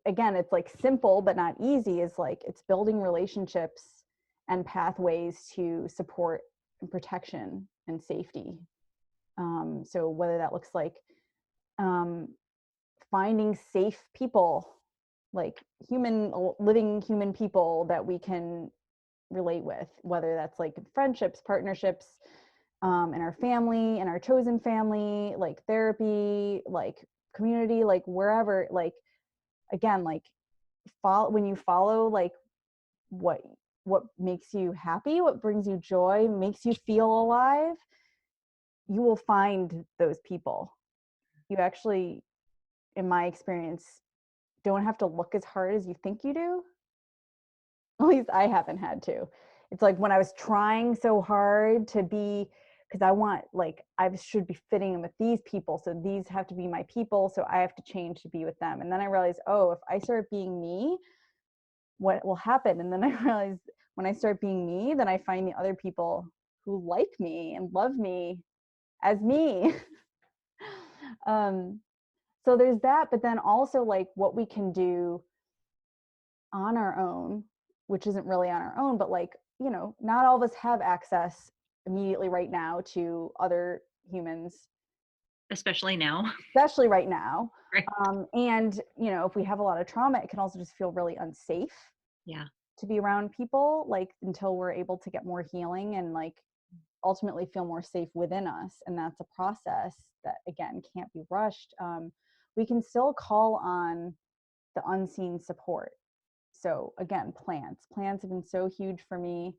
again it's like simple but not easy is like it's building relationships and pathways to support and protection and safety. So whether that looks like um finding safe people, like living human people that we can relate with, whether that's like friendships, partnerships, in our family, in our chosen family, like therapy, like community, like wherever, like again, like when you follow like what what makes you happy, what brings you joy, makes you feel alive, you will find those people. You actually, in my experience, don't have to look as hard as you think you do. At least I haven't had to. It's like when I was trying so hard to be, because I want, like, I should be fitting in with these people. So these have to be my people. So I have to change to be with them. And then I realized, oh, if I start being me, what will happen? And then I realized when I start being me, then I find the other people who like me and love me as me. um, so there's that, but then also like what we can do on our own, which isn't really on our own, but like, you know, not all of us have access immediately right now to other humans, Especially now. especially right now. Right. And, you know, if we have a lot of trauma, it can also just feel really unsafe Yeah. to be around people, like until we're able to get more healing and like ultimately feel more safe within us. And that's a process that, again, can't be rushed. We can still call on the unseen support. So again, plants have been so huge for me.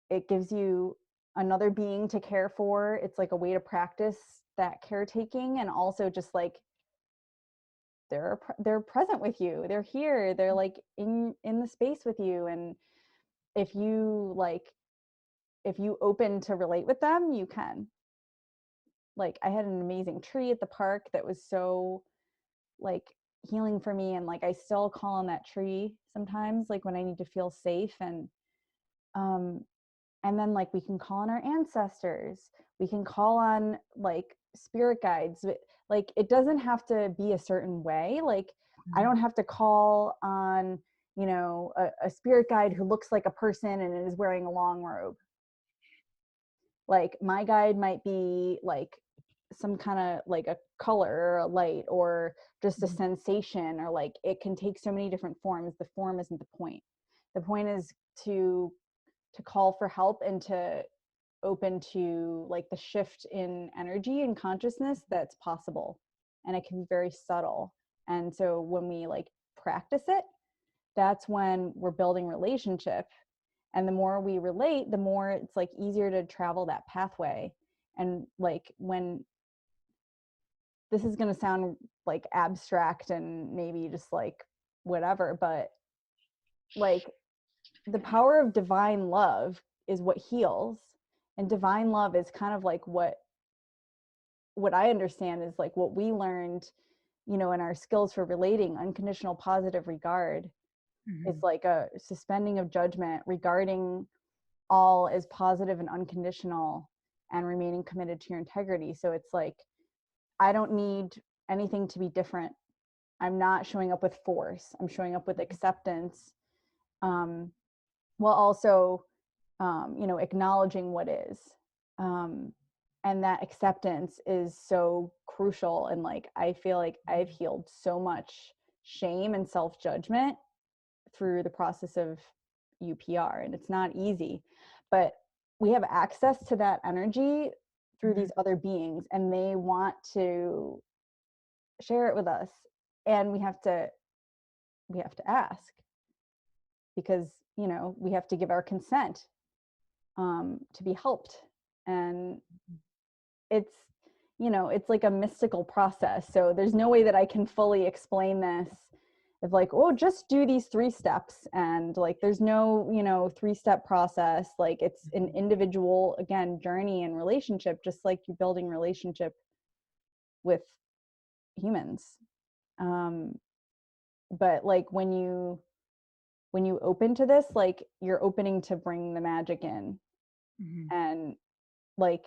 It gives you another being to care for. It's like a way to practice that caretaking, and also just like they're present with you. They're here. They're like in the space with you. And if you like, if you open to relate with them, you can. Like I had an amazing tree at the park that was so like healing for me, and like I still call on that tree sometimes, like when I need to feel safe. Um and then like we can call on our ancestors, we can call on like spirit guides. Like it doesn't have to be a certain way. Like I Mhm. don't have to call on, you know, a spirit guide who looks like a person and is wearing a long robe. Like my guide might be like some kind of like a color or a light or just a Mhm. sensation, or like it can take so many different forms. The form isn't the point. The point is to call for help and to open to like the shift in energy and consciousness that's possible. And it can be very subtle. And so when we like practice it, that's when we're building relationship. And the more we relate, the more it's like easier to travel that pathway. And like when, this is going to sound like abstract and maybe just like whatever, but like the power of divine love is what heals. And divine love is kind of like what I understand is like what we learned, you know, in our skills for relating. Unconditional positive regard is Mhm. like a suspending of judgment, regarding all as positive and unconditional, and remaining committed to your integrity. So it's like I don't need anything to be different. I'm not showing up with force. I'm showing up with acceptance, um, while also, you know, acknowledging what is. Um, and that acceptance is so crucial. And like, I feel like I've healed so much shame and self judgment through the process of UPR. And it's not easy, but we have access to that energy through Mhm. these other beings, and they want to share it with us. And we have to ask, because you know we have to give our consent, to be helped. And it's, you know, it's like a mystical process. So there's no way that I can fully explain this of like, oh, just do these 3 steps. And like, there's no, you know, 3-step process. Like it's an individual, again, journey and relationship, just like you're building relationship with humans. Um, but like when you open to this, like you're opening to bring the magic in. Mhm. And like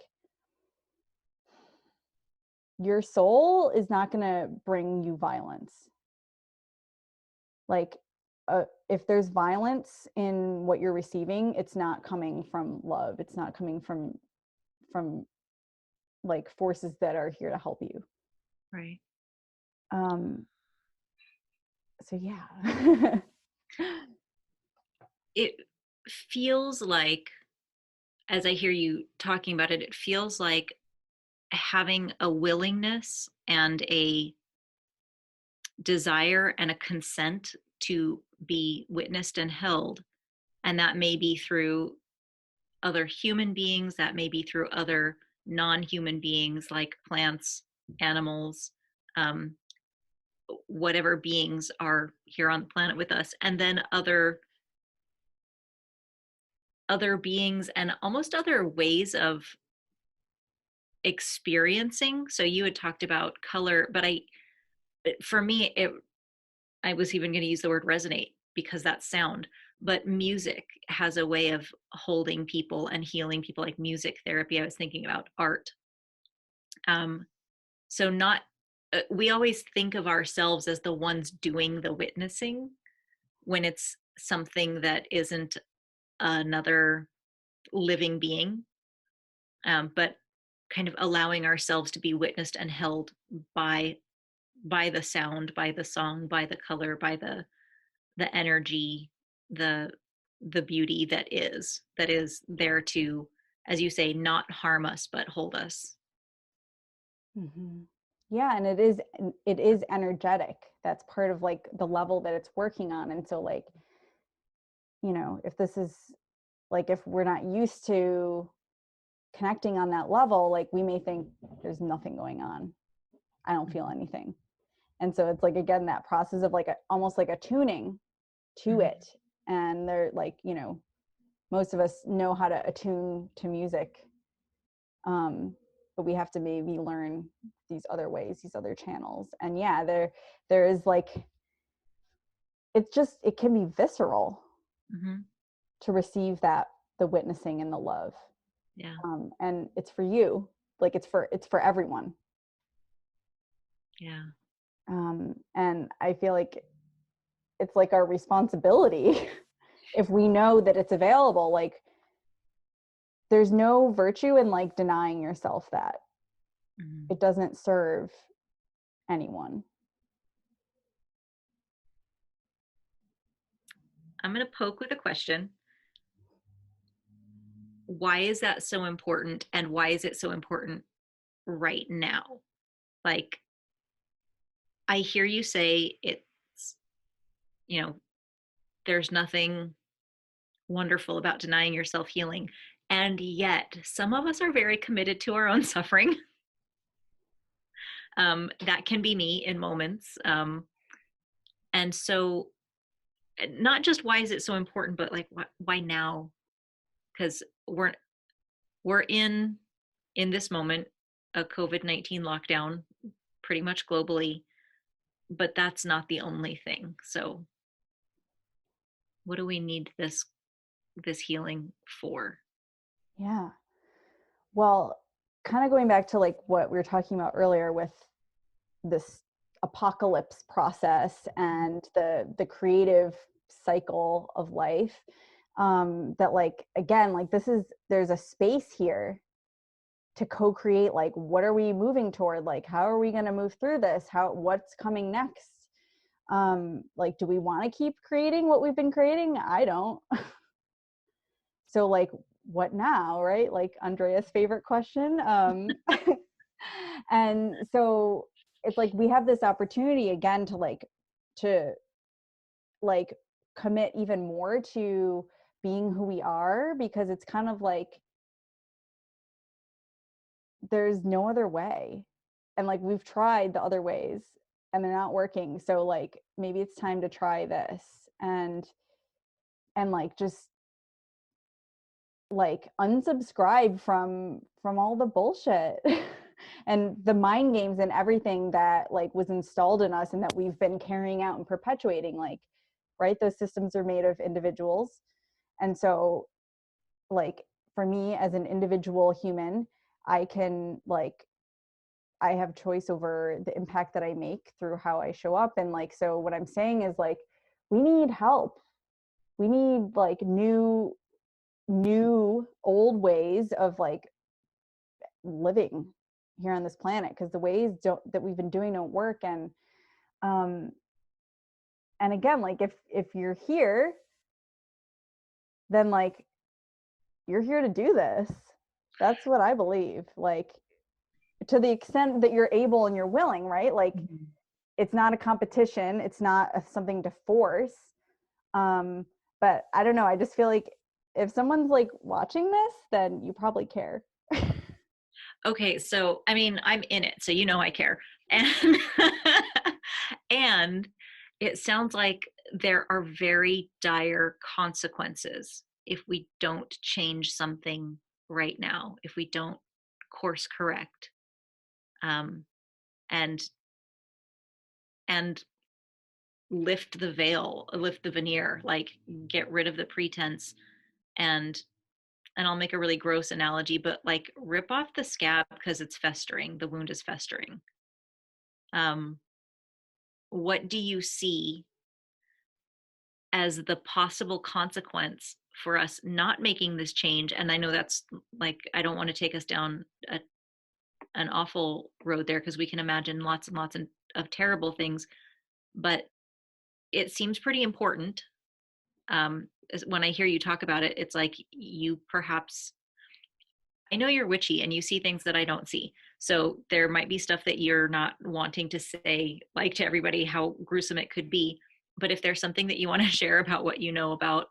your soul is not going to bring you violence. Like if there's violence in what you're receiving, it's not coming from love. It's not coming from like forces that are here to help you. Right. um so yeah. It feels like, as I hear you talking about it, it feels like having a willingness and a desire and a consent to be witnessed and held. And that may be through other human beings, that may be through other non-human beings like plants, animals, um, whatever beings are here on the planet with us, and then other beings and almost other ways of experiencing. So you had talked about color, but for me, I was even going to use the word resonate because that's sound, but music has a way of holding people and healing people, like music therapy. I was thinking about art. Um, so not we always think of ourselves as the ones doing the witnessing when it's something that isn't another living being, but kind of allowing ourselves to be witnessed and held by the sound, by the song, by the color, by the energy, the beauty that is there to, as you say, not harm us but hold us. Mm-hmm. Yeah, and it is energetic. That's part of like the level that it's working on. And so like, if this is like, if we're not used to connecting on that level, like we may think there's nothing going on. I don't feel anything. And so it's like, again, that process of like almost like attuning to Mm-hmm. it. And they're like, most of us know how to attune to music. But we have to maybe learn these other ways, these other channels. And yeah, there is like, it can be visceral Mm-hmm. to receive that, the witnessing and the love. Yeah. And it's for you, like it's for everyone. Yeah. And I feel like it's like our responsibility if we know that it's available, like there's no virtue in like denying yourself that. Mm-hmm. It doesn't serve anyone. I'm going to poke with a question. Why is that so important, and why is it so important right now? Like, I hear you say it's, you know, there's nothing wonderful about denying yourself healing. And yet, some of us are very committed to our own suffering. That can be me in moments. And so, not just why is it so important, but like, why now? Because we're in this moment a COVID-19 lockdown, pretty much globally, but that's not the only thing. So, what do we need this healing for? Yeah. Well, kind of going back to like what we were talking about earlier with this apocalypse process and the creative cycle of life, that like, again, like there's a space here to co-create, like what are we moving toward, like how are we going to move through this, what's coming next. Like, do we want to keep creating what we've been creating? I don't. So like, what now, right? Like Andrea's favorite question. And so it's like we have this opportunity again to like commit even more to being who we are, because it's kind of like there's no other way. And like we've tried the other ways and they're not working. So like maybe it's time to try this, and like just like unsubscribe from all the bullshit and the mind games and everything that like was installed in us and that we've been carrying out and perpetuating. Like, right, those systems are made of individuals. And so like for me as an individual human, I can like, I have choice over the impact that I make through how I show up. And like, so what I'm saying is like, we need help. We need like new old ways of like living here on this planet, because the ways that we've been doing don't work. Um and again, like if you're here, then like you're here to do this. That's what I believe. Like, to the extent that you're able and you're willing, right? Like, Mm-hmm. it's not a competition, it's not something to force. But I don't know, I just feel like if someone's like watching this, then you probably care. Okay, so I mean, I'm in it, so you know I care. And and it sounds like there are very dire consequences if we don't change something right now, if we don't course correct, um, and and lift the veil, lift the veneer, like get rid of the pretense. And I'll make a really gross analogy, but like rip off the scab because it's festering, the wound is festering. um, what do you see as the possible consequence for us not making this change? And I know that's like, I don't want to take us down an awful road there, because we can imagine lots and lots of terrible things, but it seems pretty important. When I hear you talk about it, it's like you perhaps, I know you're witchy and you see things that I don't see. So there might be stuff that you're not wanting to say, like to everybody, how gruesome it could be. But if there's something that you want to share about what you know about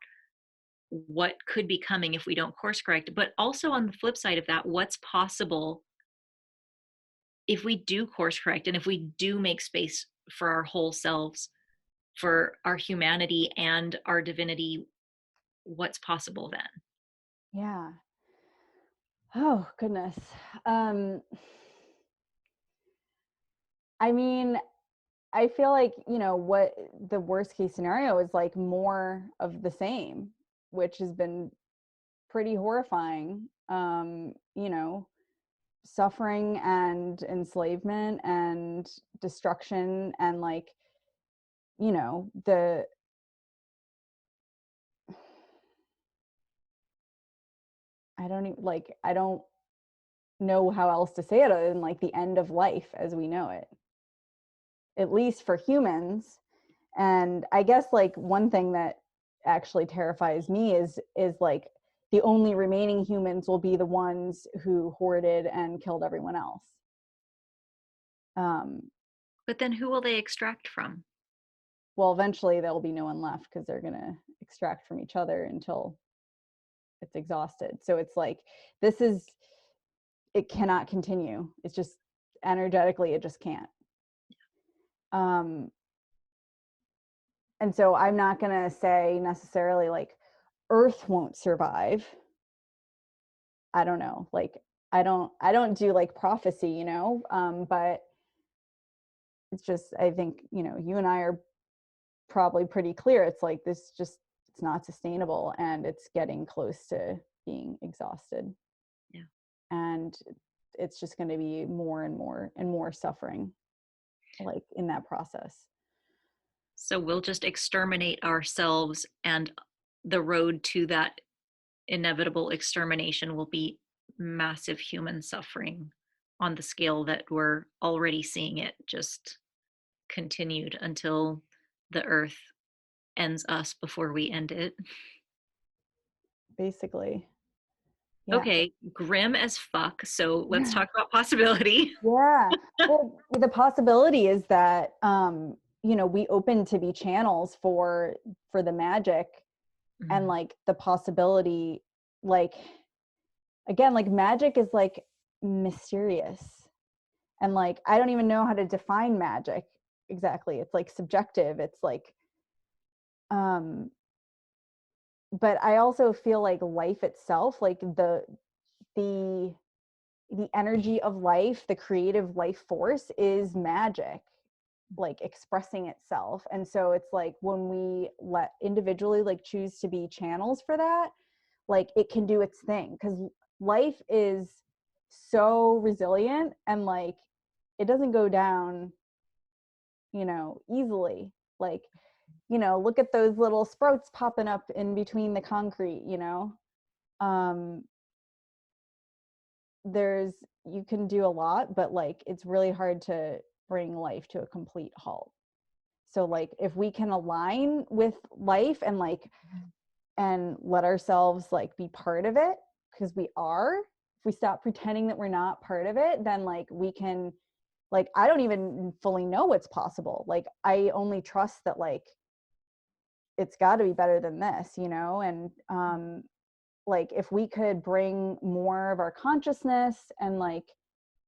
what could be coming if we don't course correct, but also on the flip side of that, what's possible if we do course correct and if we do make space for our whole selves, for our humanity and our divinity, what's possible then? Yeah. Oh, goodness. Um, I mean, I feel like, what the worst case scenario is like more of the same, which has been pretty horrifying. Suffering and enslavement and destruction and like, the I don't know how else to say it other than like the end of life as we know it, at least for humans. And I guess like one thing that actually terrifies me is like the only remaining humans will be the ones who hoarded and killed everyone else. um But then who will they extract from? well, eventually there will be no one left because they're going to extract from each other until it's exhausted. So it's like, this is, it cannot continue. It's just energetically, it just can't. um and so I'm not going to say necessarily like Earth won't survive. I don't know, like I don't do like prophecy, but it's just, I think, you and I are probably pretty clear. It's like this just, it's not sustainable and it's getting close to being exhausted. Yeah. And it's just going to be more and more and more suffering like in that process. So we'll just exterminate ourselves, and the road to that inevitable extermination will be massive human suffering on the scale that we're already seeing it, just continued until the earth ends us before we end it. Basically, yeah. Okay, grim as fuck. So let's talk about possibility. Yeah. Well, the possibility is that we open to be channels for the magic, and Mm. like the possibility, like, again, like magic is like mysterious, and like I don't even know how to define magic exactly. It's like subjective. It's like um but I also feel like life itself, like the the energy of life, the creative life force is magic, like expressing itself. And so it's like when we let individually like choose to be channels for that, like it can do its thing, because life is so resilient, and like it doesn't go down, easily. Like, look at those little sprouts popping up in between the concrete. um there's You can do a lot, but like it's really hard to bring life to a complete halt. So like if we can align with life and like and let ourselves like be part of it, because we are, if we stop pretending that we're not part of it, then like we can, like I don't even fully know what's possible. Like I only trust that like it's got to be better than this, and like if we could bring more of our consciousness and like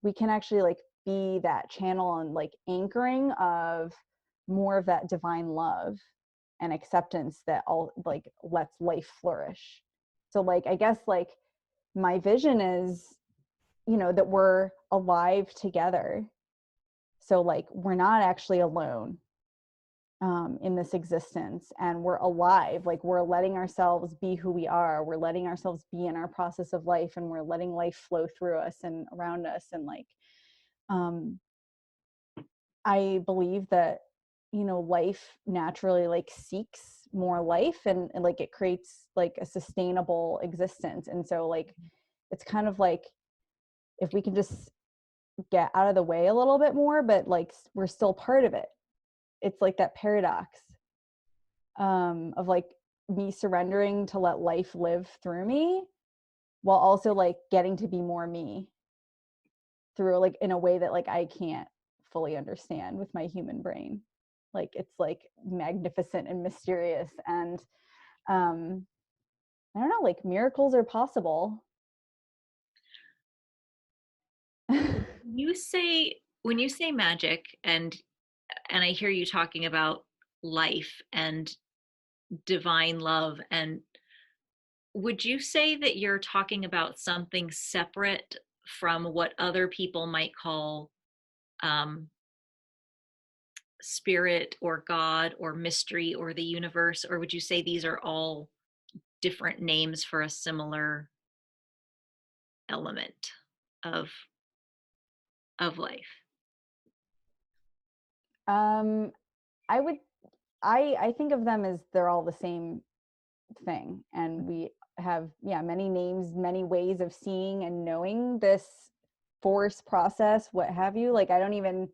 we can actually like be that channel and like anchoring of more of that divine love and acceptance that all like lets life flourish. So like I guess like my vision is, you know, that we're alive together. So like we're not actually alone in this existence, and we're alive, like we're letting ourselves be who we are, we're letting ourselves be in our process of life, and we're letting life flow through us and around us. And like um I believe that, you know, life naturally like seeks more life, and like it creates like a sustainable existence. And so like it's kind of like if we can just get out of the way a little bit more, but like we're still part of it. It's like that paradox of like me surrendering to let life live through me while also like getting to be more me through like in a way that like I can't fully understand with my human brain. Like it's like magnificent and mysterious, and I don't know, like miracles are possible. When you say magic, and I hear you talking about life and divine love, and would you say that you're talking about something separate from what other people might call um, spirit or God or mystery or the universe? Or would you say these are all different names for a similar element of life? um I would I think of them as they're all the same thing, and we have, yeah, many names, many ways of seeing and knowing this force process, what have you. Like I don't even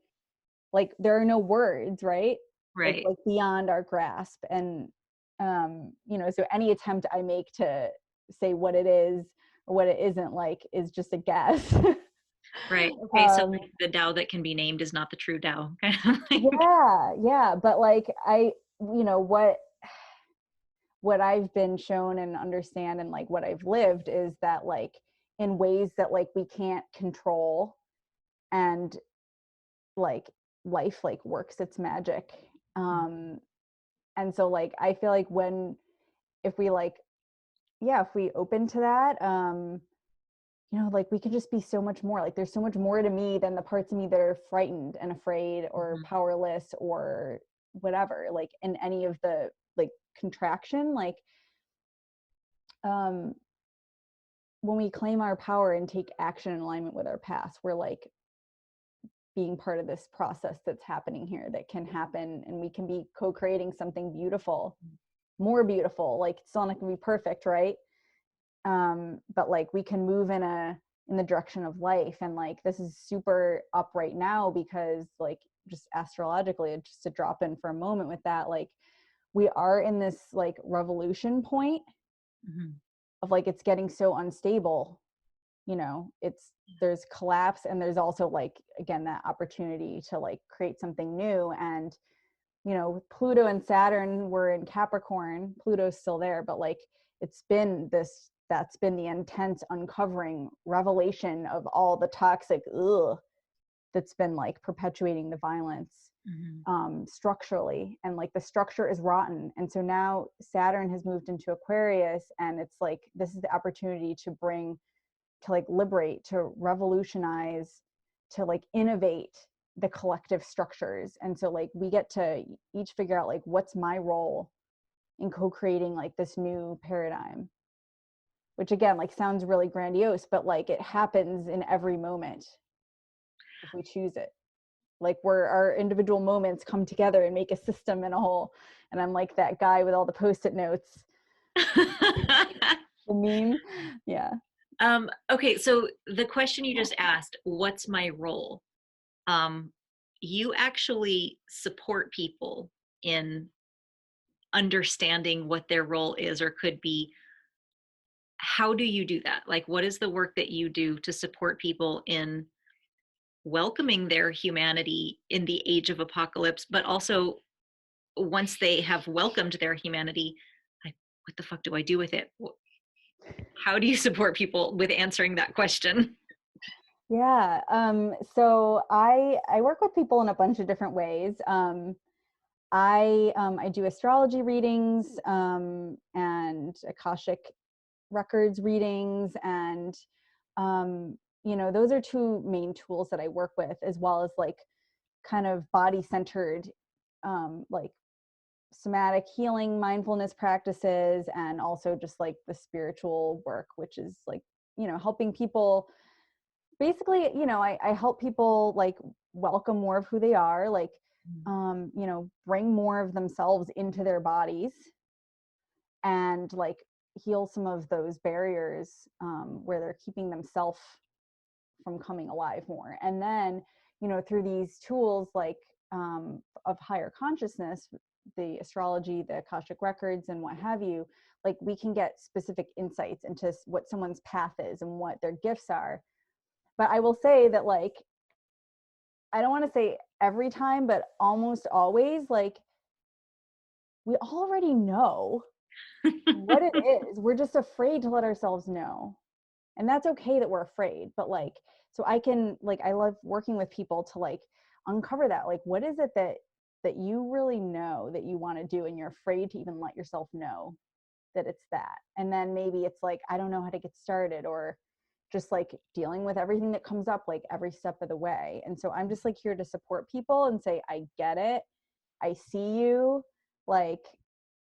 like, there are no words, right? It's Right. like beyond our grasp. And you know, so any attempt I make to say what it is or what it isn't like is just a guess. Right. Okay. So um like the Tao that can be named is not the true Tao. Kind of like, yeah, yeah, but like I, you know, what I've been shown and understand and like what I've lived is that like in ways that like we can't control, and like life like works its magic. um and so like I feel like when, if we like, yeah, if we open to that, you know, like we can just be so much more, like there's so much more to me than the parts of me that are frightened and afraid or mhm, powerless or whatever, like in any of the like contraction. Like um when we claim our power and take action in alignment with our past, we're like being part of this process that's happening here, that can happen, and we can be co-creating something beautiful, more beautiful. Like it's not gonna be perfect, right? But like we can move in the direction of life. And like this is super up right now because like just astrologically, just to drop in for a moment with that, like we are in this like revolution point mhm. of like it's getting so unstable, you know, it's, there's collapse, and there's also like again that opportunity to like create something new. And you know, Pluto and Saturn were in Capricorn. Pluto's still there, but like it's been this, that's been the intense uncovering revelation of all the toxic that's been like perpetuating the violence Mhm. structurally. And like the structure is rotten. And so now Saturn has moved into Aquarius, and it's like this is the opportunity to bring, to like liberate, to revolutionize, to like innovate the collective structures. And so like we get to each figure out like what's my role in co-creating like this new paradigm, which again like sounds really grandiose, but like it happens in every moment if we choose it. Like where our individual moments come together and make a system and a whole. And I'm like that guy with all the post-it notes, the meme. Yeah. Okay, so the question you just asked, what's my role? Um, you actually support people in understanding what their role is or could be. How do you do that? Like, what is the work that you do to support people in welcoming their humanity in the age of apocalypse, but also once they have welcomed their humanity, like, what the fuck do I do with it? How do you support people with answering that question? Yeah. So I work with people in a bunch of different ways. I do astrology readings, and Akashic records readings, and those are two main tools that I work with, as well as like kind of body centered, like somatic healing mindfulness practices, and also just like the spiritual work, which is like helping people basically. I help people like welcome more of who they are, like bring more of themselves into their bodies, and like heal some of those barriers, where they're keeping themselves from coming alive more. And then through these tools like, of higher consciousness, the astrology, the Akashic records, and what have you, like we can get specific insights into what someone's path is and what their gifts are. But I will say that, like, I don't want to say every time, but almost always, like, we already know what it is. We're just afraid to let ourselves know. And that's okay that we're afraid. But like, so I can, like, I love working with people to like uncover that. Like, what is it that you really know that you want to do, and you're afraid to even let yourself know that it's that. And then maybe it's like, I don't know how to get started, or just like dealing with everything that comes up like every step of the way. And so I'm just like here to support people and say, I get it. I see you. Like,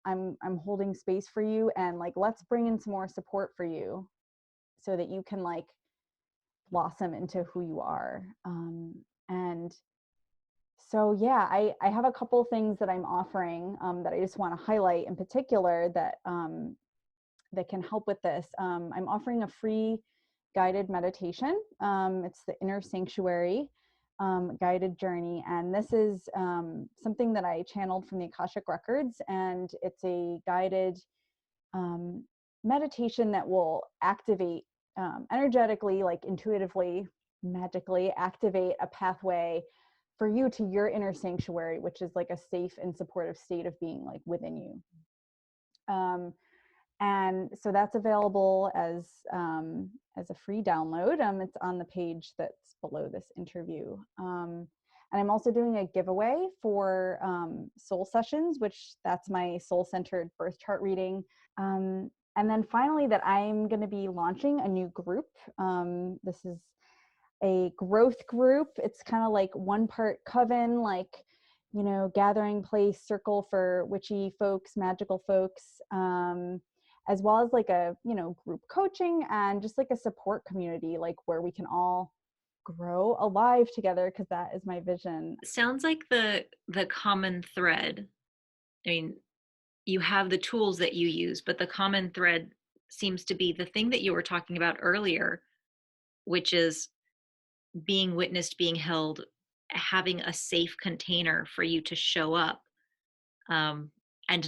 I'm holding space for you, and like let's bring in some more support for you so that you can like blossom into who you are. And so yeah, I have a couple things that I'm offering, that I just want to highlight in particular, that can help with this. I'm offering a free guided meditation. It's the Inner Sanctuary guided journey. And this is something that I channeled from the Akashic Records. And it's a guided um, meditation that will activate, energetically, like intuitively, magically activate a pathway for you to your inner sanctuary, which is like a safe and supportive state of being like within you. And so that's available as a free download. It's on the page that's below this interview. And I'm also doing a giveaway for soul sessions, which that's my soul-centered birth chart reading. And then finally, that I'm going to be launching a new group. This is a growth group. It's kind of like one part coven, like, gathering place, circle for witchy folks, magical folks, as well as like a, group coaching, and just like a support community, like where we can all grow alive together, because that is my vision. Sounds like the common thread. I mean, you have the tools that you use, but the common thread seems to be the thing that you were talking about earlier, which is being witnessed, being held, having a safe container for you to show up. And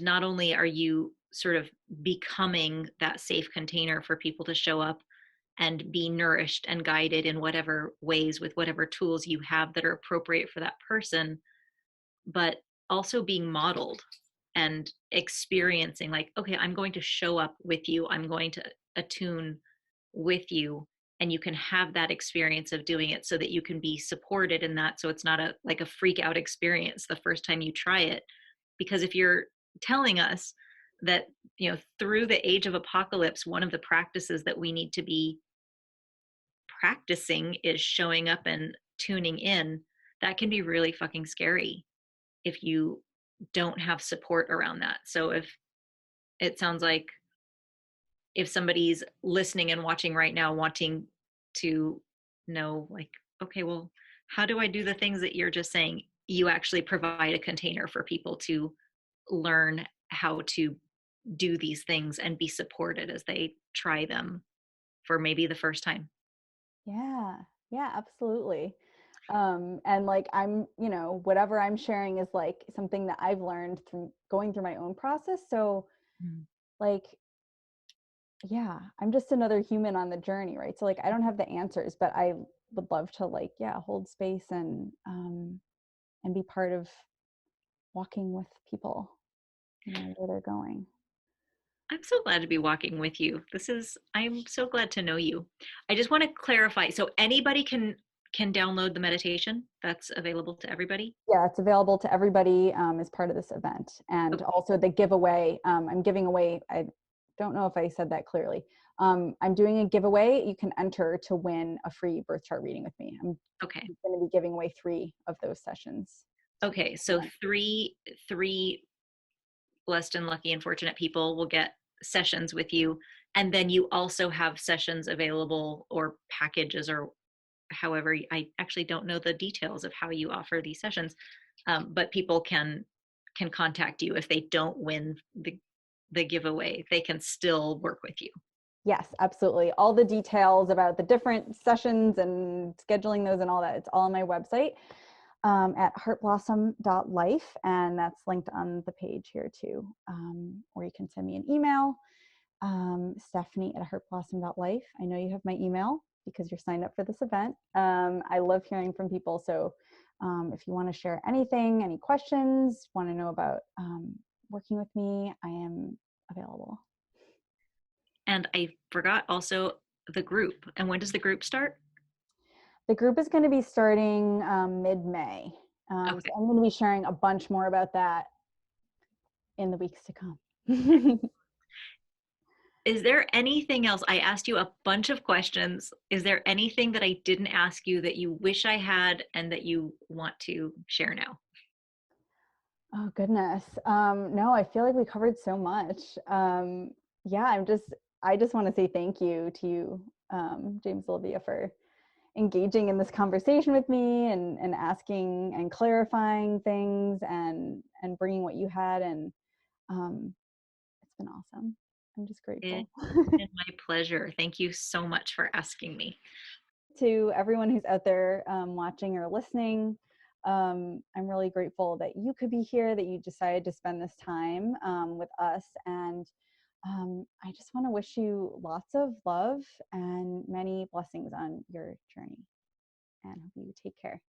not only are you sort of becoming that safe container for people to show up and be nourished and guided in whatever ways with whatever tools you have that are appropriate for that person, but also being modeled and experiencing, like, okay, I'm going to show up with you, I'm going to attune with you, and you can have that experience of doing it so that you can be supported in that, so it's not a like a freak out experience the first time you try it. Because if you're telling us that, through the age of apocalypse, one of the practices that we need to be practicing is showing up and tuning in, that can be really fucking scary if you don't have support around that. So if it sounds like if somebody's listening and watching right now wanting to know, like, okay, well, how do I do the things that you're just saying, you actually provide a container for people to learn how to do these things and be supported as they try them for maybe the first time. Yeah, yeah, absolutely. And like I'm, whatever I'm sharing is like something that I've learned through going through my own process. So Mm. like, yeah, I'm just another human on the journey, right? So like I don't have the answers, but I would love to, like, yeah, hold space and be part of walking with people, where they're going. I'm so glad to be walking with you. I'm so glad to know you. I just want to clarify. So anybody can download the meditation that's available to everybody? Yeah, it's available to everybody as part of this event. And Okay. also the giveaway, I'm giving away, I don't know if I said that clearly. I'm doing a giveaway. You can enter to win a free birth chart reading with me. I'm Okay. going to be giving away 3 of those sessions. Okay. So three blessed and lucky and fortunate people will get sessions with you. And then you also have sessions available or packages or however. I actually don't know the details of how you offer these sessions, but people can contact you if they don't win the giveaway. They can still work with you. Yes, absolutely. All the details about the different sessions and scheduling those and all that, it's all on my website at heartblossom.life. And that's linked on the page here too. Or you can send me an email, Stephanie@heartblossom.life. I know you have my email because you're signed up for this event. I love hearing from people. So if you want to share anything, any questions, want to know about working with me, I am available. And I forgot also the group. And when does the group start? The group is going to be starting mid-May. So Okay. I'm going to be sharing a bunch more about that in the weeks to come. Is there anything else? I asked you a bunch of questions. Is there anything that I didn't ask you that you wish I had and that you want to share now? Oh goodness. No, I feel like we covered so much. Yeah, I just want to say thank you to you, James-Olivia, for engaging in this conversation with me and asking and clarifying things and bringing what you had. And it's been awesome. I'm just It's grateful. been my pleasure. Thank you so much for asking me. To everyone who's out there watching or listening, I'm really grateful that you could be here, that you decided to spend this time with us. And I just want to wish you lots of love and many blessings on your journey. And hope you take care.